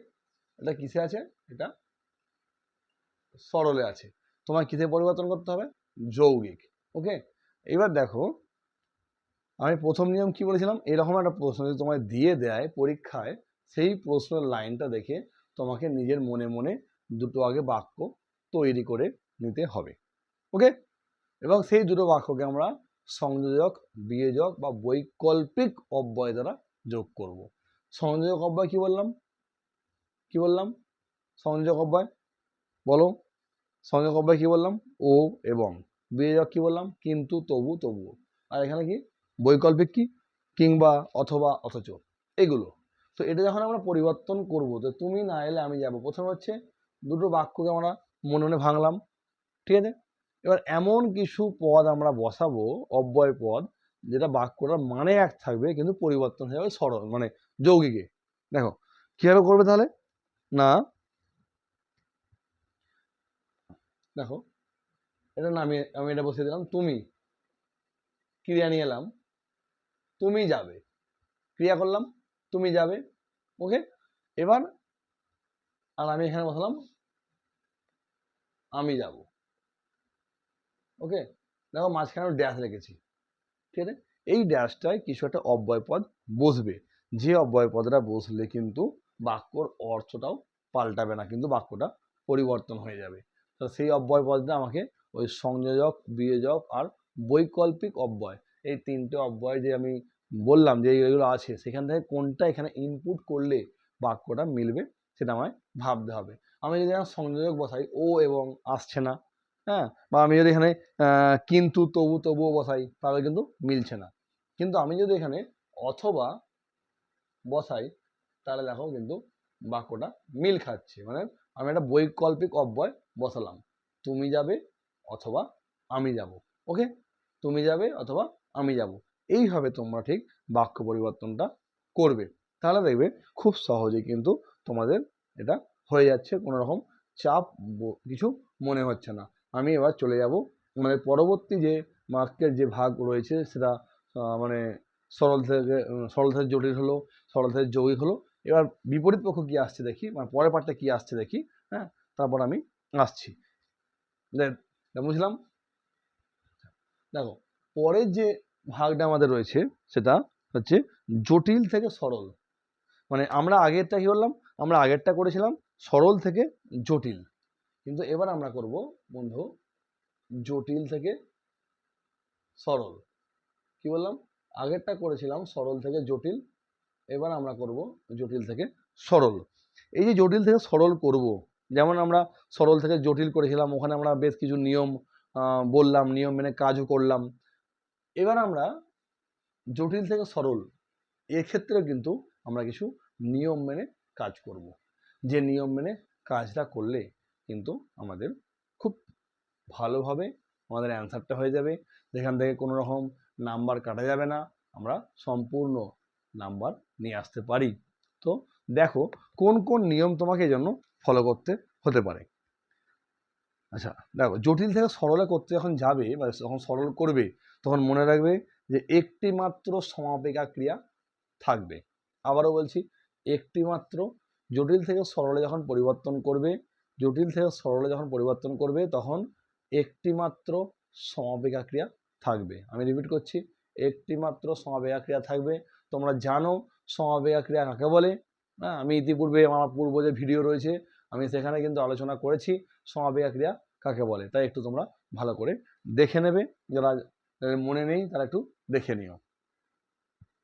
এটা কিসে আছে? এটা সরলে আছে। তোমার কিসে পরিবর্তন করতে হবে? যৌগিক। ওকে, এবার দেখো আমি প্রথম নিয়ম কি বলেছিলাম, এরকম একটা প্রশ্ন যদি তোমায় দিয়ে দেয় পরীক্ষায়, সেই প্রশ্নের লাইনটা দেখে তোমাকে নিজের মনে মনে দুটো আগে বাক্য তৈরি করে নিতে হবে। ওকে, এবং সেই দুটো বাক্যকে আমরা সংযোজক, বিয়োজক বা বৈকল্পিক অব্যয় দ্বারা যোগ করব। সংযোজক অব্যয় কি বললাম? কি বললাম? সংযোজক অব্যয় বলো। সংযোজক অব্যয় কি বললাম? ও এবং। বিয়োজক কি বললাম? কিন্তু, তবু, তবুও। আর এখানে কি? বৈকল্পিক কি? কিংবা, অথবা, অথচ, এগুলো। তো এটা যখন আমরা পরিবর্তন করব, তো তুমি না এলে আমি যাব, প্রথমে হচ্ছে দুটো বাক্যকে আমরা মনে মনে ভাঙলাম, ঠিক আছে। এবার এমন কিছু পদ আমরা বসাবো, অব্যয় পদ, যেটা বাক্যটার মানে এক থাকবে কিন্তু পরিবর্তন হয়ে যাবে সরল মানে যৌগিকে। দেখো কিভাবে করবে তাহলে না, দেখো এটা না, আমি এটা বসিয়ে দিলাম তুমি, ক্রিয়া নিয়ে এলাম তুমি যাবে, ক্রিয়া করলাম তুমি যাবে, ওকে। এবার আর আমি এখানে বসালাম আমি যাব, ওকে। দেখো মাঝখানে ড্যাশ রেখেছি, ঠিক আছে। এই ড্যাশটায় কিছু একটা অব্যয় পদ বসবে, যে অব্যয় পদটা বসলে কিন্তু বাক্যর অর্থটাও পাল্টাবে না, কিন্তু বাক্যটা পরিবর্তন হয়ে যাবে। তো সেই অব্যয় পদটা আমাকে ওই সংযোজক, বিয়োজক আর বৈকল্পিক অব্যয়, এই তিনটে অব্যয় যে আমি বললাম যে এইগুলো আছে, সেখান থেকে কোনটা এখানে ইনপুট করলে বাক্যটা মিলবে সেটা আমায় ভাবতে হবে। আমি যদি এখানে সংযোজক বসাই ও এবং আসছে না, হ্যাঁ, বা আমি যদি এখানে কিন্তু তবুও বসাই তাহলে কিন্তু মিলছে না। কিন্তু আমি যদি এখানে অথবা বসাই তাহলে দেখো কিন্তু বাক্যটা মিল খাচ্ছে, মানে আমি একটা বৈকল্পিক অব্যয় বসালাম, তুমি যাবে অথবা আমি যাব, ওকে। তুমি যাবে অথবা আমি যাব, এইভাবে তোমরা ঠিক বাক্য পরিবর্তনটা করবে, তাহলে দেখবে খুব সহজেই কিন্তু তোমাদের এটা হয়ে যাচ্ছে, কোনো রকম চাপ কিছু মনে হচ্ছে না। আমি এবার চলে যাব আমাদের পরবর্তী যে বাক্যের যে ভাগ রয়েছে সেটা মানে সরল থেকে জটিল হলো, সরল থেকে যৌগিক হলো। এবার বিপরীত পক্ষ কি আসছে দেখি, মানে পরের পার্টটা কি আসছে দেখি, হ্যাঁ, তারপর আমি আসছি, বুঝলাম। দেখো পরের যে ভাগটা আমাদের রয়েছে সেটা হচ্ছে জটিল থেকে সরল, মানে আমরা আগেরটা কি বললাম, আমরা আগেরটা করেছিলাম সরল থেকে জটিল, কিন্তু এবার আমরা করব বন্ধু জটিল থেকে সরল। কি বললাম, আগেরটা করেছিলাম সরল থেকে জটিল, এবার আমরা করব জটিল থেকে সরল। এই যে জটিল থেকে সরল করব, যেমন আমরা সরল থেকে জটিল করেছিলাম, ওখানে আমরা বেশ কিছু নিয়ম বললাম, নিয়ম মেনে কাজও করলাম। এবার আমরা জটিল থেকে সরল এক্ষেত্রে কিন্তু আমরা কিছু নিয়ম মেনে কাজ করব, যে নিয়ম মেনে কাজটা করলে কিন্তু আমাদের খুব ভালোভাবে আমাদের অ্যান্সারটা হয়ে যাবে, যেখান থেকে কোনো রকম নাম্বার কাটা যাবে না, আমরা সম্পূর্ণ নাম্বার নিয়ে আসতে পারি। তো দেখো কোন কোন নিয়ম তোমাকে এই জন্য ফলো করতে হতে পারে। আচ্ছা দেখো, জটিল থেকে সরলে করতে যখন যাবে বা যখন সরল করবে তখন মনে রাখবে যে একটি মাত্র সমাপিকা ক্রিয়া থাকবে। আবারও বলছি, একটি মাত্র, জটিল থেকে সরলে যখন পরিবর্তন করবে, জটিল থেকে সরলে যখন পরিবর্তন করবে তখন একটি মাত্র সমাপিকা ক্রিয়া থাকবে। আমি রিপিট করছি, একটি মাত্র সমাপিকা ক্রিয়া থাকবে। তোমরা জানো সমাপিকা ক্রিয়া কাকে বলে, হ্যাঁ, আমি ইতিপূর্বে আমার পূর্ব যে ভিডিও রয়েছে আমি সেখানে কিন্তু আলোচনা করেছি সমাপিকা ক্রিয়া কাকে বলে, তাই একটু তোমরা ভালো করে দেখে নেবে, যারা মনে নেই তারা একটু দেখে নিও।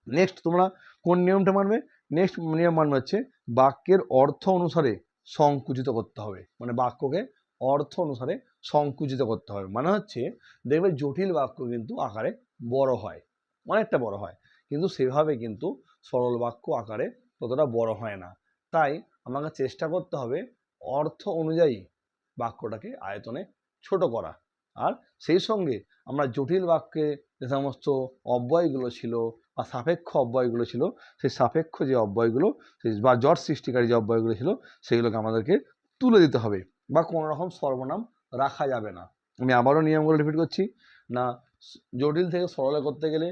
নেক্সট তোমরা কোন নিয়মটা মানবে, নেক্সট নিয়ম মানবে হচ্ছে বাক্যের অর্থ অনুসারে সংকুচিত করতে হবে, মানে বাক্যকে অর্থ অনুসারে সংকুচিত করতে হবে, মানে হচ্ছে দেখবে জটিল বাক্য কিন্তু আকারে বড় হয়, অনেকটা বড় হয়, কিন্তু সেভাবে কিন্তু সরল বাক্য আকারে ততটা বড় হয় না। তাই আমাকে চেষ্টা করতে হবে অর্থ অনুযায়ী বাক্যটাকে আয়তনে ছোট করা, আর সেই সঙ্গে আমরা জটিল বাক্যে যে সমস্ত অব্যয়গুলো ছিল বা সাপেক্ষ অব্যয়গুলো ছিল, সেই সাপেক্ষ যে অব্যয়গুলো বা জট সৃষ্টিকারী যে অব্যয়গুলো ছিল সেগুলোকে আমাদেরকে তুলে দিতে হবে, বা কোনো রকম সর্বনাম রাখা যাবে না। আমি আবারও নিয়মগুলো রিপিট করছি, না জটিল থেকে সরলে করতে গেলে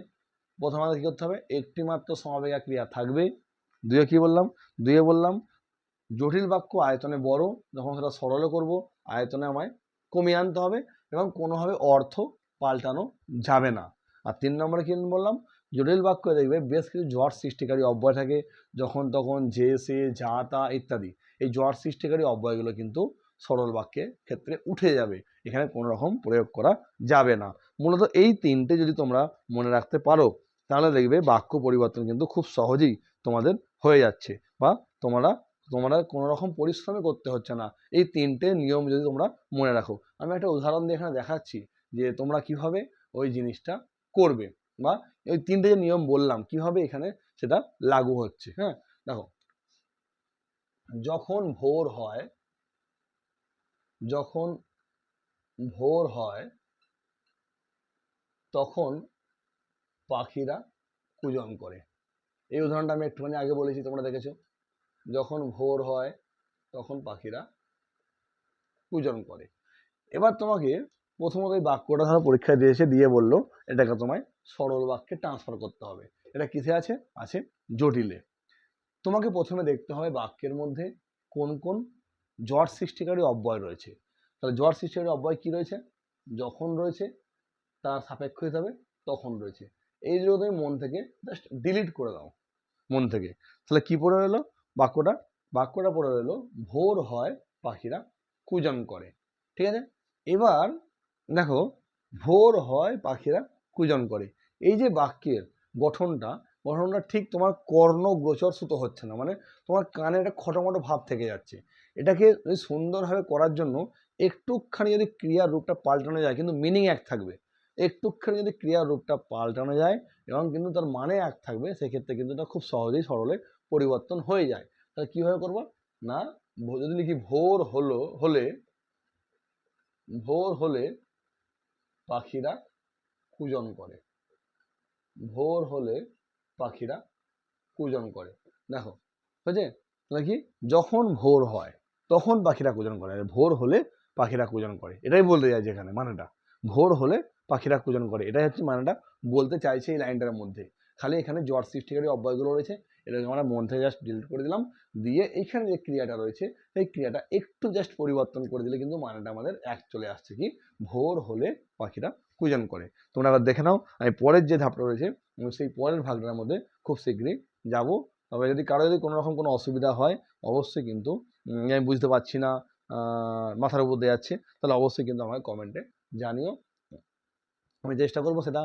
প্রথমে আমাদের কী করতে হবে, একটি মাত্র সমাপিকা ক্রিয়া থাকবে। দুয়ে কি বললাম, দুয়ে বললাম জটিল বাক্য আয়তনে বড়, যখন সেটা সরলে করব আয়তনে আমায় কমিয়ে আনতে হবে এবং কোনোভাবে অর্থ পাল্টানো যাবে না। আর 3 নম্বরে কি বললাম, জটিল বাক্য দেখবে বেশ কিছু জট সৃষ্টিকারী অব্যয় থাকে, যখন তখন যে সে যা তা ইত্যাদি, এই জট সৃষ্টিকারী অব্যয়গুলো কিন্তু সরল বাক্যের ক্ষেত্রে উঠে যাবে, এখানে কোনো রকম প্রয়োগ করা যাবে না। মূলত এই তিনটে যদি তোমরা মনে রাখতে পারো তাহলে দেখবে বাক্য পরিবর্তন কিন্তু খুব সহজেই তোমাদের হয়ে যাচ্ছে, বা তোমরা তোমরা কোনো রকম পরিশ্রমই করতে হচ্ছে না, এই তিনটে নিয়ম যদি তোমরা মনে রাখো। আমি একটা উদাহরণ দিয়ে এখানে দেখাচ্ছি যে তোমরা কিভাবে ওই জিনিসটা করবে, বা ওই তিনটে যে নিয়ম বললাম কিভাবে এখানে সেটা লাগু হচ্ছে। হ্যাঁ দেখো, যখন ভোর হয় যখন ভোর হয় তখন পাখিরা কুজন করে। এই উদাহরণটা আমি একটুখানি আগে বলেছি, তোমরা দেখেছো। যখন ভোর হয় তখন পাখিরা কুজন করে। এবার তোমাকে প্রথমত এই বাক্যটা ধরো পরীক্ষায় দিয়েছে, দিয়ে বললো এটাকে তোমায় সরল বাক্যে ট্রান্সফার করতে হবে। এটা কিসে আছে? আছে জটিলে। তোমাকে প্রথমে দেখতে হবে বাক্যের মধ্যে কোন কোন জট সৃষ্টিকারী অব্যয় রয়েছে। তাহলে জট সৃষ্টিকারী অব্যয় কি রয়েছে? যখন রয়েছে, তার সাপেক্ষ হিসাবে তখন রয়েছে। এই যদি তুমি মন থেকে জাস্ট ডিলিট করে দাও মন থেকে, তাহলে কি পড়ে রইলো বাক্যটা? বাক্যটা পড়ে রইলো ভোর হয় পাখিরা কুজন করে। ঠিক আছে, এবার দেখো ভোর হয় পাখিরা কুজন করে, এই যে বাক্যের গঠনটা ঠিক তোমার কর্ণগোচর সুতো হচ্ছে না, মানে তোমার কানে একটা খটোমটো ভাব থেকে যাচ্ছে। এটাকে সুন্দরভাবে করার জন্য একটুখানি যদি ক্রিয়ার রূপটা পাল্টানো যায়, কিন্তু মিনিং এক থাকবে। একটুখানি যদি ক্রিয়ার রূপটা পাল্টানো যায় এবং কিন্তু তার মানে এক থাকবে, সেক্ষেত্রে কিন্তু এটা খুব সহজেই সরলে পরিবর্তন হয়ে যায়। তাহলে কিভাবে করবো না, যদি লিখি ভোর হলে পাখিরা কুজন করে। ভোর হলে পাখিরা কুজন করে। দেখো হয়েছে, তাহলে কি যখন ভোর হয় তখন পাখিরা কুজন করে, ভোর হলে পাখিরা কুজন করে, এটাই বলতে চাইছে এখানে মানেটা। ভোর হলে পাখিরা কুজন করে, এটাই হচ্ছে মানেটা বলতে চাইছে এই লাইনটার মধ্যে। খালি এখানে জট সৃষ্টিকারী অব্যয়গুলো রয়েছে, এটাকে আমরা মন থেকে জাস্ট ডিলিট করে দিলাম, দিয়ে এইখানে যে ক্রিয়াটা রয়েছে সেই ক্রিয়াটা একটু জাস্ট পরিবর্তন করে দিলে কিন্তু মানেটা আমাদের এক চলে আসছে, কি ভোর হলে পাখিরা কুজন করে। তোমরা আবার দেখে নাও, আমি পরের যে ধাপটা রয়েছে সেই পরের ভাগটার মধ্যে খুব শীঘ্রই যাব। তবে যদি কারো কোনো রকম কোনো অসুবিধা হয় অবশ্যই কিন্তু আমি বুঝতে পারছি না, মাথার উপর দিয়ে যাচ্ছে, তাহলে অবশ্যই কিন্তু আমাকে কমেন্টে জানিও। আমি চেষ্টা করবো সেটা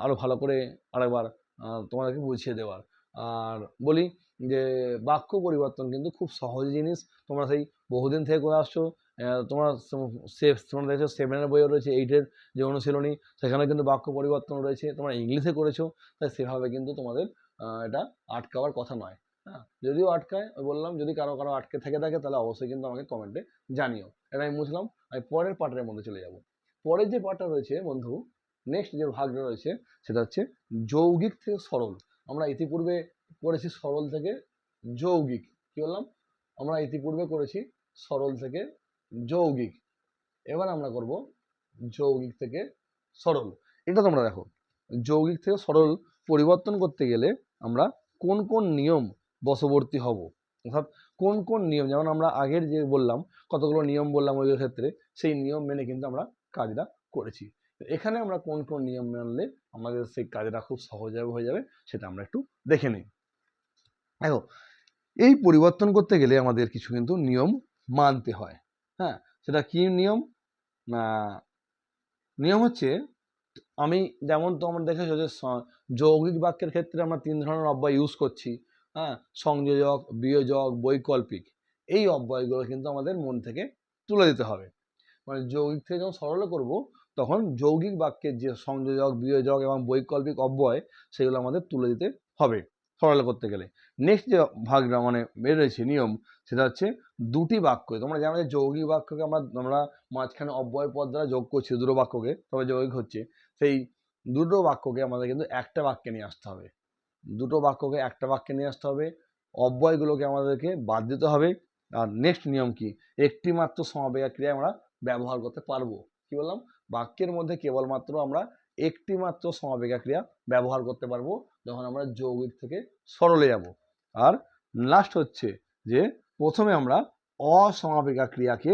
আরও ভালো করে আরেকবার তোমাদেরকে বুঝিয়ে দেওয়ার। আর বলি যে বাক্য পরিবর্তন কিন্তু খুব সহজ জিনিস, তোমরা সেই বহুদিন থেকে করে আসছো। তোমরা তোমরা দেখছো 7-এর বইও রয়েছে, 8-এর যে অনুশীলনী সেখানে কিন্তু বাক্য পরিবর্তন রয়েছে, তোমরা ইংলিশে করেছো, তাই সেভাবে কিন্তু তোমাদের এটা আটকাবার কথা নয়। হ্যাঁ, যদিও আটকায়, বললাম যদি কারো আটকে থাকে তাহলে অবশ্যই কিন্তু আমাকে কমেন্টে জানিও। এটা আমি বুঝলাম। আমি পরের পার্টের মধ্যে চলে যাব। পরের যে পার্টটা রয়েছে বন্ধু, নেক্সট যে ভাগটা রয়েছে সেটা হচ্ছে যৌগিক থেকে সরল। আমরা ইতিপূর্বে করেছি সরল থেকে যৌগিক, কি বললাম? আমরা ইতিপূর্বে করেছি সরল থেকে যৌগিক, এবার আমরা করব যৌগিক থেকে সরল। এটা তোমরা দেখো, যৌগিক থেকে সরল পরিবর্তন করতে গেলে আমরা কোন কোন নিয়ম বশবর্তী হব, অর্থাৎ কোন কোন নিয়ম, যেমন আমরা আগের যে বললাম কতগুলো নিয়ম বললাম ওই ক্ষেত্রে, সেই নিয়ম মেনে কিন্তু আমরা কাজটা করেছি। এখানে আমরা কোন কোন নিয়ম মানলে আমাদের সেই কাজটা খুব সহজভাবে হয়ে যাবে সেটা আমরা একটু দেখে নিই। দেখো, এই পরিবর্তন করতে গেলে আমাদের কিছু কিন্তু নিয়ম মানতে হয়। হ্যাঁ, সেটা কি নিয়ম? না, নিয়ম হচ্ছে, আমি যেমন তোমরা দেখেছো যে যৌগিক বাক্যের ক্ষেত্রে আমরা 3 ধরনের অব্যয় ইউজ করছি। হ্যাঁ, সংযোজক, বিয়োজক, বৈকল্পিক। এই অব্যয়গুলো কিন্তু আমাদের মন থেকে তুলে দিতে হবে। মানে যৌগিক থেকে যখন সরল করব তখন যৌগিক বাক্যের যে সংযোজক, বিয়োজক এবং বৈকল্পিক অব্যয় সেগুলো আমাদের তুলে দিতে হবে সরল করতে গেলে। নেক্সট যে ভাগটা মানে বের রয়েছে নিয়ম, সেটা হচ্ছে দুটি বাক্য। তোমরা জানো যে যৌগিক বাক্যকে আমরা মাঝখানে অব্যয় পদ দ্বারা যোগ করছি দুটো বাক্যকে, তবে যৌগিক হচ্ছে। সেই দুটো বাক্যকে আমাদের কিন্তু একটা বাক্যে নিয়ে আসতে হবে, দুটো বাক্যকে একটা বাক্যে নিয়ে আসতে হবে, অব্যয়গুলোকে আমাদেরকে বাদ দিতে হবে। আর নেক্সট নিয়ম কি, একটি মাত্র সমাবেগা ক্রিয়া আমরা ব্যবহার করতে পারবো। কি বললাম? বাক্যের মধ্যে কেবলমাত্র আমরা একটি মাত্র সমাবেগা ক্রিয়া ব্যবহার করতে পারবো যখন আমরা যৌগিক থেকে সরলে যাব। আর লাস্ট হচ্ছে যে প্রথমে আমরা অসমাবেগা ক্রিয়াকে,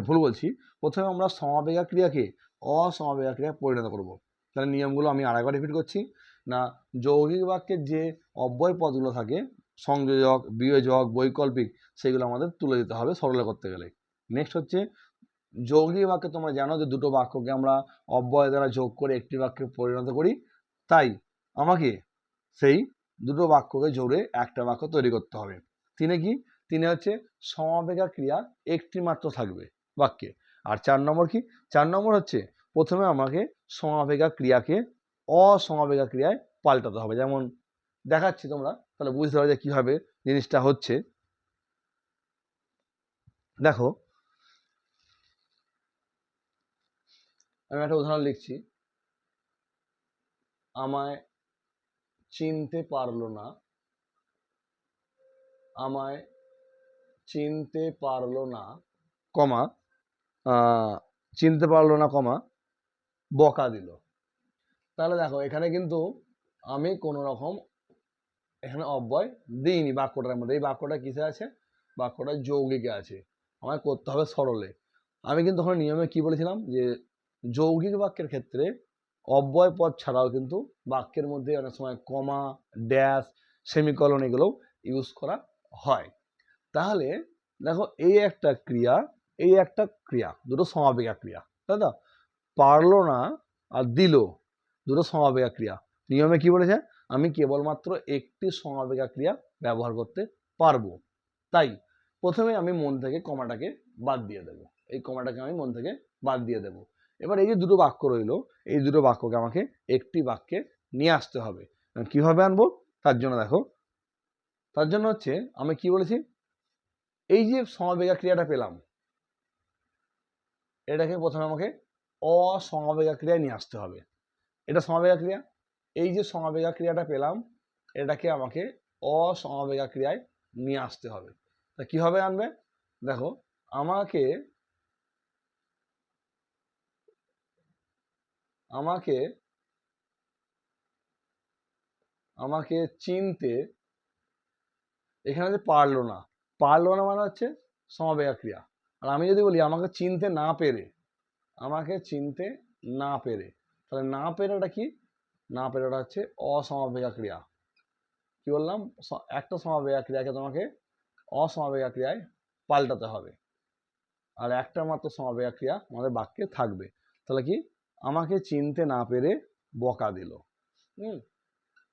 ভুল বলছি, প্রথমে আমরা সমাবেগা ক্রিয়াকে অসমাবেগা ক্রিয়ায় পরিণত করব। তাহলে নিয়মগুলো আমি আরেকবার রিপিট করছি। না, যৌগিক বাক্যের যে অব্যয় পদগুলো থাকে, সংযোজক, বিয়োজক, বৈকল্পিক, সেগুলো আমাদের তুলে দিতে হবে সরল করতে গেলে। নেক্সট হচ্ছে যৌগিক বাক্যে তোমরা জানো যে দুটো বাক্যকে আমরা অব্যয় দ্বারা যোগ করে একটি বাক্যে পরিণত করি, তাই আমাকে সেই দুটো বাক্যকে জোড়ে একটা বাক্য তৈরি করতে হবে। তিনে হচ্ছে সমাবেগা ক্রিয়া একটি মাত্র থাকবে বাক্যে। আর 4 নম্বর কি? 4 নম্বর হচ্ছে প্রথমে আমাকে সমাবেগা ক্রিয়াকে অসমাবেগা ক্রিয়ায় পাল্টাতে হবে। যেমন দেখাচ্ছি, তোমরা তাহলে বুঝতে পারবে যে কিভাবে জিনিসটা হচ্ছে। দেখো, আমি একটা উদাহরণ লিখছি, আমায় চিনতে পারলো না, আমায় চিনতে পারলো না, কমা চিনতে পারলো না, কমা বকা দিল। তাহলে দেখো এখানে কিন্তু আমি কোনো রকম এখানে অব্যয় দিইনি বাক্যটার মধ্যে। এই বাক্যটা কিসে আছে? বাক্যটা যৌগিকে আছে, আমায় করতে হবে সরলে। আমি কিন্তু ওখানে নিয়মে কি বলেছিলাম যে যৌগিক বাক্যের ক্ষেত্রে অব্যয় পদ ছাড়াও কিন্তু বাক্যের মধ্যে অনেক সময় কমা, ড্যাশ, সেমিকলন এগুলো ইউজ করা হয়। তাহলে দেখো এই একটা ক্রিয়া, এই একটা ক্রিয়া, দুটো সমাপিকা ক্রিয়া, তাই তো? পারলো না আর দিল, দুটো সমাপিকা ক্রিয়া। নিয়মে কি বলেছে? আমি কেবলমাত্র একটি সমাপিকা ক্রিয়া ব্যবহার করতে পারবো। তাই প্রথমে আমি মন থেকে কমাটাকে বাদ দিয়ে দেবো, এই কমাটাকে আমি মন থেকে বাদ দিয়ে দেবো। এবার এই যে দুটো বাক্য রইলো, এই দুটো বাক্যকে আমাকে একটি বাক্যে নিয়ে আসতে হবে। কিভাবে আনবো? তার জন্য দেখো, তার জন্য হচ্ছে আমি কি বলেছি, এই যে সমাপিকা ক্রিয়াটা পেলাম, এটাকে প্রথমে আমাকে অসমাপিকা ক্রিয়ায় নিয়ে আসতে হবে। এটা সমাপিকা ক্রিয়া, এই যে সমাপিকা ক্রিয়াটা পেলাম, এটাকে আমাকে অসমাপিকা ক্রিয়ায় নিয়ে আসতে হবে। তা কিভাবে আনবে? দেখো, আমাকে আমাকে আমাকে চিনতে, এখানে যে পারলো না, পারলো না মানে হচ্ছে সমাপিকা ক্রিয়া। আর আমি যদি বলি আমাকে চিনতে না পেরে, আমাকে চিনতে না পেরে, তাহলে না পেরেটা কি? না পেরেটা হচ্ছে অসমাপিকা ক্রিয়া। কি বললাম? একটা সমাপিকা ক্রিয়াকে তোমাকে অসমাপিকা ক্রিয়ায় পাল্টাতে হবে, আর একটা মাত্র সমাপিকা ক্রিয়া আমাদের বাক্যে থাকবে। তাহলে কি? আমাকে চিনতে না পেরে বকা দিল।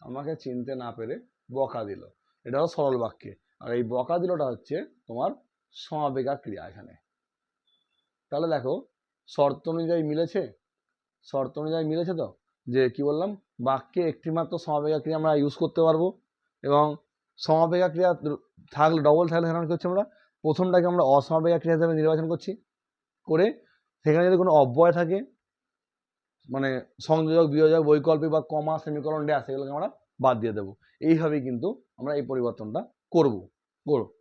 আমাকে চিনতে না পেরে বকা দিল, এটা হলো সরল বাক্যে। আর এই বকা দিলটা হচ্ছে তোমার সমাপিকা ক্রিয়া এখানে। তাহলে দেখো শর্ত অনুযায়ী মিলেছে, শর্ত অনুযায়ী মিলেছে তো, যে কি বললাম, বাক্যে একটি মাত্র সমাপিকা ক্রিয়া আমরা ইউজ করতে পারবো, এবং সমাপিকা ক্রিয়া থাকলে, ডবল থাকলে সেখানে কি হচ্ছে, আমরা প্রথমটাকে আমরা অসমাপিকা ক্রিয়া হিসেবে নির্বাচন করছি, করে সেখানে যদি কোনো অব্যয় থাকে, মানে সংযোজক, বিয়োজক, বৈকল্পিক বা কমা, সেমিকলন, ড্যাশ, এগুলোকে আমরা বাদ দিয়ে দেবো। এইভাবেই কিন্তু আমরা এই পরিবর্তনটা করব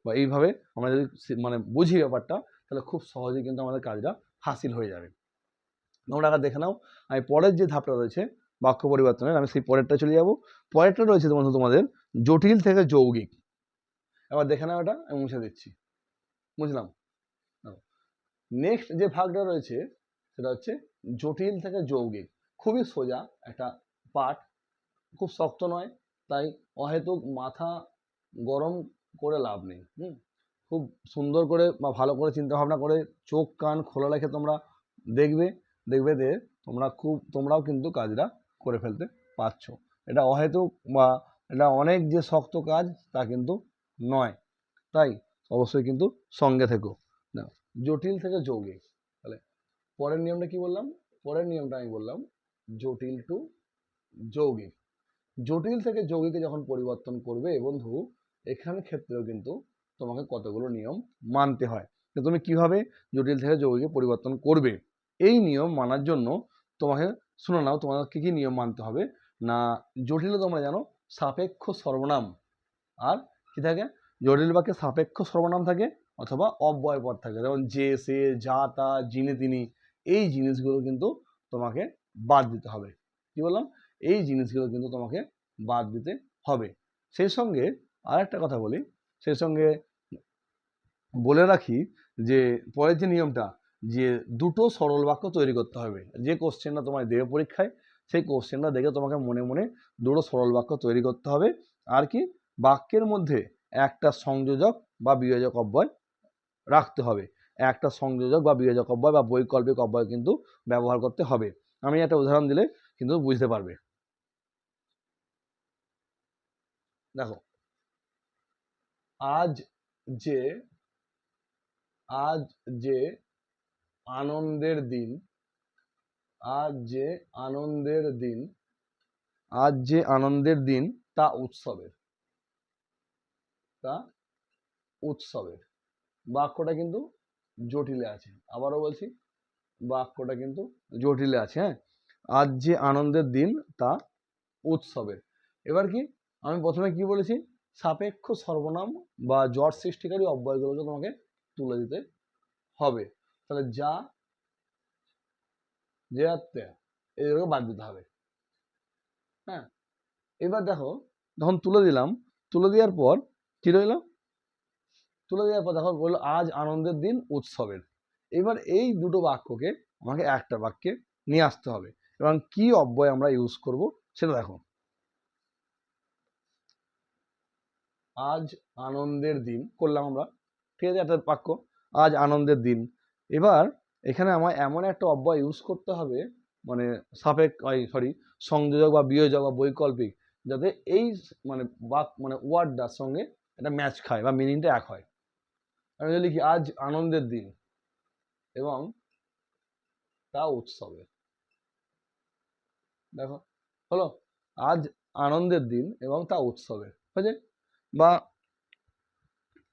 বা এইভাবে আমরা যদি মানে বুঝি ব্যাপারটা, তাহলে খুব সহজেই কিন্তু আমাদের কাজটা হাসিল হয়ে যাবে। তোমরা আগে দেখে নাও, আমি পরের যে ধাপটা রয়েছে বাক্য পরিবর্তনের, আমি সেই পরেরটা চলে যাব। পরেরটা রয়েছে তোমাদের জটিল থেকে যৌগিক। এবার দেখে নাও, এটা আমি মুছে দিচ্ছি, বুঝলাম? নেক্সট যে ভাগটা রয়েছে সেটা হচ্ছে জটিল থেকে যৌগিক। খুবই সোজা একটা পাঠ, খুব শক্ত নয়, তাই অহেতুক মাথা গরম করে লাভ নেই। খুব সুন্দর করে বা ভালো করে চিন্তা ভাবনা করে চোখ কান খোলা রেখে তোমরা দেখবে, যে তোমরাও কিন্তু কাজটা করে ফেলতে পারছো। এটা অহেতুক বা এটা অনেক যে শক্ত কাজ তা কিন্তু নয়, তাই অবশ্যই কিন্তু সঙ্গে থেকো। না, জটিল থেকে যৌগিক। তাহলে পরের নিয়মটা কি বললাম? পরের নিয়মটা আমি বললাম জটিল টু যৌগিক। জটিল থেকে যৌগিকে যখন পরিবর্তন করবে বন্ধু, এখানে ক্ষেত্রেও কিন্তু তোমাকে কতগুলো নিয়ম মানতে হয়। তো তুমি কিভাবে জটিল থেকে যৌগিকে পরিবর্তন করবে, এই নিয়ম মানার জন্য তোমাকে, শুনে নাও, তোমাদের কি কি নিয়ম মানতে হবে না। জটিলে তোমরা জানো সাপেক্ষ সর্বনাম, আর কি থাকে? জটিল বাক্যে সাপেক্ষ সর্বনাম থাকে অথবা অব্যয় পদ থাকে, যেমন যে, সে, যা, তা, যিনি, তিনি। এই জিনিসগুলো কিন্তু তোমাকে বাদ দিতে হবে। কি বললাম? এই জিনিসগুলো কিন্তু তোমাকে বাদ দিতে হবে। সেই সঙ্গে আর একটা কথা বলি, সেই সঙ্গে বলে রাখি যে পরের যে নিয়মটা, যে দুটো সরল বাক্য তৈরি করতে হবে। যে কোশ্চেনটা তোমায় দেবে পরীক্ষায়, সেই কোশ্চেনটা দেখে তোমাকে মনে মনে দুটো সরল বাক্য তৈরি করতে হবে। আর কি? বাক্যের মধ্যে একটা সংযোজক বা বিয়োজক অব্যয় রাখতে হবে, একটা সংযোজক বা বিয়োজক অব্যয় বা বৈকল্পিক অব্যয় কিন্তু ব্যবহার করতে হবে। আমি একটা উদাহরণ দিলে কিন্তু বুঝতে পারবে। দেখো, আজ যে আজ যে আনন্দের দিন, আজ যে আনন্দের দিন, আজ যে আনন্দের দিন তা উৎসবের, তা উৎসবের। বাক্যটা কিন্তু জটিলে আছে, আবারও বলছি, বাক্যটা কিন্তু জটিলে আছে। হ্যাঁ, আজ যে আনন্দের দিন তা উৎসবের। এবার কি আমি প্রথমে কি বলেছি, সাপেক্ষ সর্বনাম বা জড় সৃষ্টিকারী অব্যয়গুলোকে তোমাকে তুলে দিতে হবে। তাহলে যা, যে আর তে, এগুলোকে বাদ দিতে হবে। হ্যাঁ, এবার দেখো যখন তুলে দিলাম, তুলে দেওয়ার পর কি রইল, তুলে দেওয়ার পর দেখো বললো আজ আনন্দের দিন উৎসবের। এবার এই দুটো বাক্যকে আমাকে একটা বাক্যে নিয়ে আসতে হবে এবং কি অব্যয় আমরা ইউজ করব সেটা দেখো। আজ আনন্দের দিন করলাম আমরা, ঠিক আছে, একটা বাক্য, আজ আনন্দের দিন। এবার এখানে আমার এমন একটা অব্যয় ইউজ করতে হবে, মানে সংযোজক বা বিয়োজক বা বৈকল্পিক, যাতে এই মানে মানে ওয়ার্ডটার সঙ্গে এটা ম্যাচ খায় বা মিনিংটা এক হয়। আমি যদি লিখি আজ আনন্দের দিন এবং তা উৎসবের, দেখো হলো, আজ আনন্দের দিন এবং তা উৎসবের হয়েছে। বা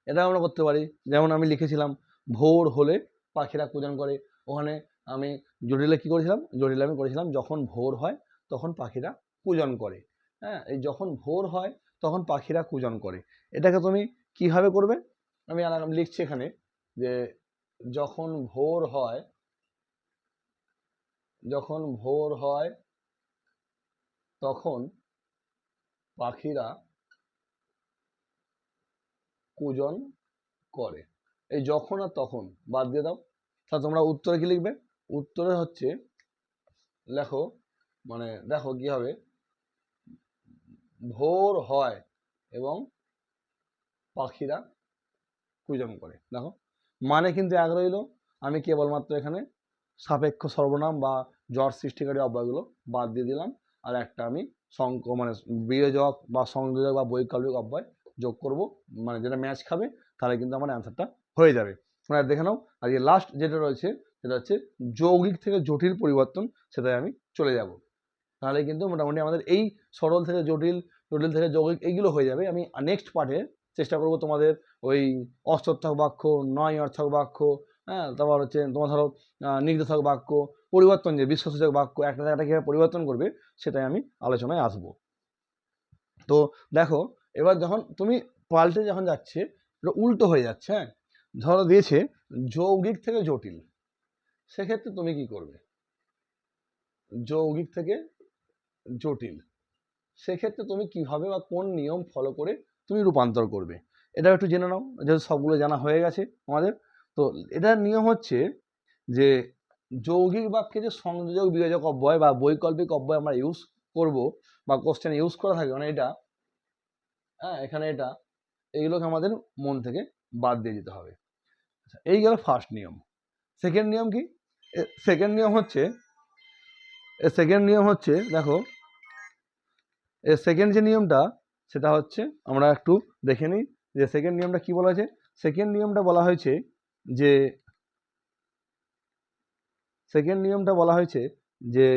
এটা আমরা করতে পারি, যেমন আমি লিখেছিলাম ভোর হলে পাখিরা কুজন করে, ওখানে আমি জটিলে কি করেছিলাম, জটিলে আমি করেছিলাম যখন ভোর হয় তখন পাখিরা কুজন করে। হ্যাঁ, এই যখন ভোর হয় তখন পাখিরা কুজন করে, এটাকে তুমি কিভাবে করবে, আমি লিখছি এখানে যে যখন ভোর হয়, যখন ভোর হয় তখন পাখিরা কুজন করে। এই যখন আর তখন বাদ দিয়ে দাও, তাহলে তোমরা উত্তরে কি লিখবে, উত্তরে হচ্ছে লেখো, মানে দেখো কি হবে, ভোর হয় এবং পাখিরা কুজন করে। দেখো মানে কিন্তু এক রইল, আমি কেবলমাত্র এখানে সাপেক্ষ সর্বনাম বা জড় সৃষ্টিকারী অব্যয়গুলো বাদ দিয়ে দিলাম, আর একটা আমি মানে বিয়োজক বা সংযোজক বা বৈকল্পিক অব্যয় যোগ করব, মানে যেটা ম্যাচ খাবে, তাহলে কিন্তু আমার অ্যান্সারটা হয়ে যাবে। মানে দেখে নাও, আর লাস্ট যেটা রয়েছে সেটা হচ্ছে যৌগিক থেকে জটিল পরিবর্তন, সেটাই আমি চলে যাব। তাহলে কিন্তু মোটামুটি আমাদের এই সরল থেকে জটিল, জটিল থেকে যৌগিক এইগুলো হয়ে যাবে। আমি নেক্সট পার্টে চেষ্টা করব তোমাদের ওই অর্থক বাক্য, নয় অর্থক বাক্য, হ্যাঁ, তারপর হচ্ছে তোমার ধরো নির্দেশক বাক্য, পরিবর্তন যে বিশ্বসূচক বাক্য একটা জায়গাটা কীভাবে পরিবর্তন করবে সেটাই আমি আলোচনায় আসব। তো দেখো এবার যখন তুমি পাল্টে যখন যাচ্ছে, উল্টো হয়ে যাচ্ছে, হ্যাঁ, ধরো দিয়েছে যৌগিক থেকে জটিল, সেক্ষেত্রে তুমি কি করবে, যৌগিক থেকে জটিল, সেক্ষেত্রে তুমি কিভাবে বা কোন নিয়ম ফলো করে তুমি রূপান্তর করবে, এটা একটু জেনে নাও, যেহেতু সবগুলো জানা হয়ে গেছে আমাদের। তো এটার নিয়ম হচ্ছে যে যৌগিক বাক্যে যে সংযোজক বিয়োজক অব্যয় বা বৈকল্পিক অব্যয় আমরা ইউজ করব বা কোশ্চেন ইউজ করা থাকে, মানে এটা, হ্যাঁ, এখানে এটা, এইগুলোকে আমাদের মন থেকে বাদ দিয়ে দিতে হবে। এই গেল ফার্স্ট নিয়ম। সেকেন্ড নিয়ম কি, সেকেন্ড নিয়ম হচ্ছে, সেকেন্ড নিয়ম হচ্ছে দেখো, এর সেকেন্ড যে নিয়মটা সেটা হচ্ছে আমরা একটু দেখে নিই যে সেকেন্ড নিয়মটা কি বলা হয়েছে। সেকেন্ড নিয়মটা বলা হয়েছে যে, সেকেন্ড নিয়মটা বলা হয়েছে যে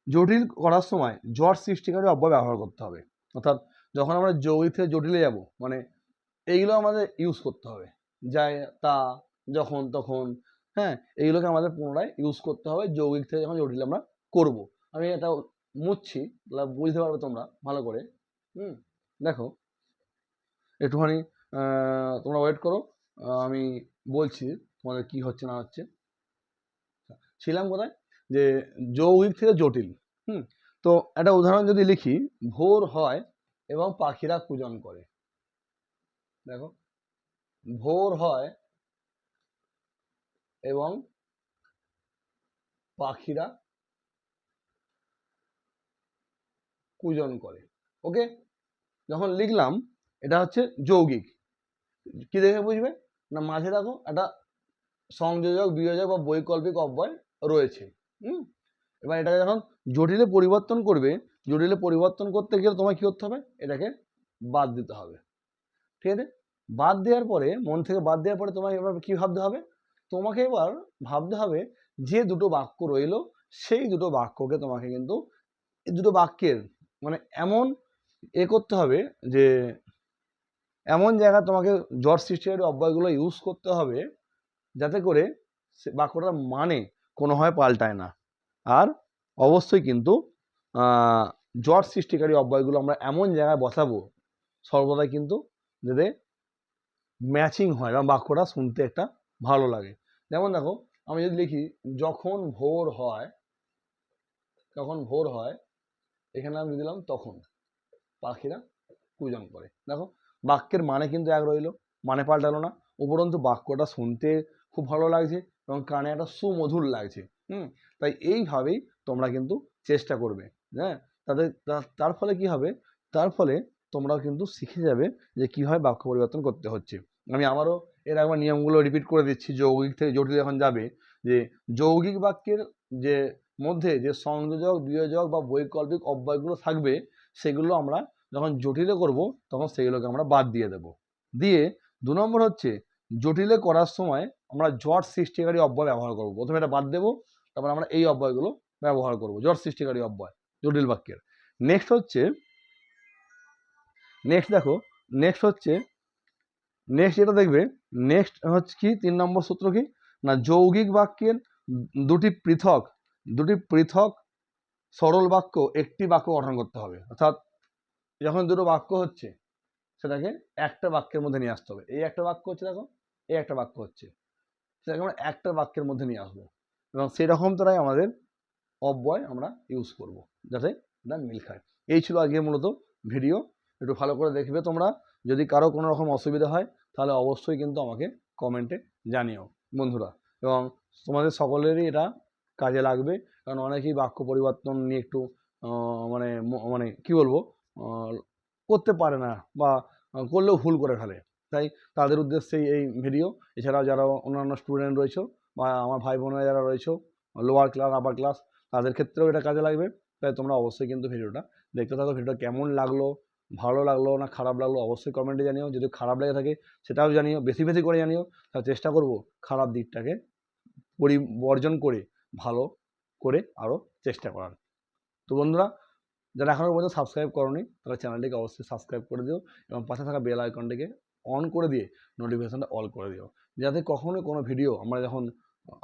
জটিল করার সময় জড় সৃষ্টিকারী অব্যয় ব্যবহার করতে হবে। অর্থাৎ যখন আমরা যৌগিক থেকে জটিলে যাব, মানে এইগুলো আমাদের ইউজ করতে হবে, যায় তা, যখন তখন, হ্যাঁ, এইগুলোকে আমাদের পুনরায় ইউজ করতে হবে যৌগিক থেকে যখন জটিল আমরা করব। আমি এটা মুছছি, বুঝতে পারবে তোমরা ভালো করে। দেখো একটুখানি তোমরা ওয়েট করো, আমি বলছি তোমাদের কি হচ্ছে না হচ্ছে। ছিলাম কোথায়, যে যৌগিক থেকে জটিল। তো একটা উদাহরণ যদি লিখি, ভোর হয় এবং পাখিরা কুজন করে। দেখো ভোর হয় এবং পাখিরা কুজন করে। ওকে, যখন লিখলাম এটা হচ্ছে যৌগিক, কি দেখে বুঝবে না, মাঝে দেখো একটা সংযোজক বিয়োজক বা বৈকল্পিক অব্যয় রয়েছে। এবার এটাকে যখন জটিলে পরিবর্তন করবে, জটিলে পরিবর্তন করতে গেলে তোমায় কি করতে হবে, এটাকে বাদ দিতে হবে। ঠিক আছে, বাদ দেওয়ার পরে, মন থেকে বাদ দেওয়ার পরে তোমাকে এবার কি ভাবতে হবে, তোমাকে এবার ভাবতে হবে যে দুটো বাক্য রইলো সেই দুটো বাক্যকে তোমাকে কিন্তু এই দুটো বাক্যের মানে এমন করতে হবে যে এমন জায়গায় তোমাকে জড় সৃষ্টিকারী অব্যয়গুলো ইউজ করতে হবে যাতে করে বাক্যটার মানে কোনোভাবে পাল্টায় না। আর অবশ্যই কিন্তু জট সৃষ্টিকারী অব্যয়গুলো আমরা এমন জায়গায় বসাবো সর্বদাই কিন্তু যাতে ম্যাচিং হয় এবং বাক্যটা শুনতে একটা ভালো লাগে। যেমন দেখো, আমি যদি লিখি যখন ভোর হয়, এখানে আমি দিলাম তখন পাখিরা কুজন করে। দেখো বাক্যের মানে কিন্তু এক রইলো, মানে পাল্টালো না, উপরন্তু বাক্যটা শুনতে খুব ভালো লাগছে এবং কানে একটা সুমধুর লাগছে। তাই এইভাবেই তোমরা কিন্তু চেষ্টা করবে। হ্যাঁ, তার ফলে কি হবে, তার ফলে তোমরাও কিন্তু শিখে যাবে যে কীভাবে বাক্য পরিবর্তন করতে হচ্ছে। আমি আবারও এর একবার নিয়মগুলো রিপিট করে দিচ্ছি। যৌগিক থেকে জটিল এখন যাবে, যে যৌগিক বাক্যের যে মধ্যে যে সংযোজক, বিয়োজক বা বৈকল্পিক অব্যয়গুলো থাকবে সেগুলো আমরা যখন জটিলে করব তখন সেগুলোকে আমরা বাদ দিয়ে দেব। দিয়ে 2 নম্বর হচ্ছে জটিলে করার সময় আমরা জট সৃষ্টিকারী অব্যয় ব্যবহার করব। প্রথমে এটা বাদ দেব, তারপর আমরা এই অব্যয়গুলো ব্যবহার করব, জট সৃষ্টিকারী অব্যয় জটিল বাক্যের। নেক্সট যেটা দেখবে, নেক্সট হচ্ছে কি 3 নম্বর সূত্র কি না, যৌগিক বাক্যের দুটি পৃথক সরল বাক্য একটি বাক্য গঠন করতে হবে। অর্থাৎ যখন দুটো বাক্য হচ্ছে সেটাকে একটা বাক্যের মধ্যে নিয়ে আসতে হবে। এই একটা বাক্য হচ্ছে, দেখো এই একটা বাক্য হচ্ছে, সেটাকে আমরা একটা বাক্যের মধ্যে নিয়ে আসবো এবং সেরকম তারাই আমাদের অব্যয় আমরা ইউজ করব যাতে এটা মিল খায়। এই ছিল আজকে মূলত ভিডিও। একটু ভালো করে দেখবে তোমরা। যদি কারো কোনো রকম অসুবিধা হয় তাহলে অবশ্যই কিন্তু আমাকে কমেন্টে জানিও বন্ধুরা, এবং তোমাদের সকলেরই এটা কাজে লাগবে। কারণ অনেকেই বাক্য পরিবর্তন নিয়ে একটু মানে মানে কি বলবো, করতে পারে না বা করলেও ভুল করে ফেলে। তাই তাদের উদ্দেশ্যেই এই ভিডিও। এছাড়াও যারা অন্যান্য স্টুডেন্ট রয়েছে বা আমার ভাই বোনেরা যারা রয়েছে লোয়ার ক্লাস, আপার ক্লাস, তাদের ক্ষেত্রেও এটা কাজে লাগবে। তাই তোমরা অবশ্যই কিন্তু ভিডিওটা দেখতে থাকো। ভিডিওটা কেমন লাগলো, ভালো লাগলো না খারাপ লাগলো অবশ্যই কমেন্টে জানিও। যদি খারাপ লেগে থাকে সেটাও জানিও, বেশি বেশি করে জানিও। তাহলে চেষ্টা করব খারাপ দিকটাকে পরিবর্জন করে ভালো করে আরও চেষ্টা করার। তো বন্ধুরা, যারা এখনও পর্যন্ত সাবস্ক্রাইব করোনি তারা চ্যানেলটিকে অবশ্যই সাবস্ক্রাইব করে দিও এবং পাশে থাকা বেল আইকনটিকে অন করে দিয়ে নোটিফিকেশানটা অল করে দিও, যাতে কখনো কোনো ভিডিও আমরা যখন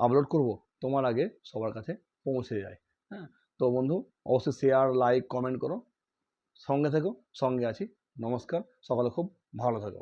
আপলোড করব তোমার আগে সবার কাছে পৌঁছে যায়। হ্যাঁ, তো বন্ধু অবশ্যই শেয়ার, লাইক, কমেন্ট করো। সঙ্গে থেকো, সঙ্গে আছি। নমস্কার, সকলে খুব ভালো থেকো।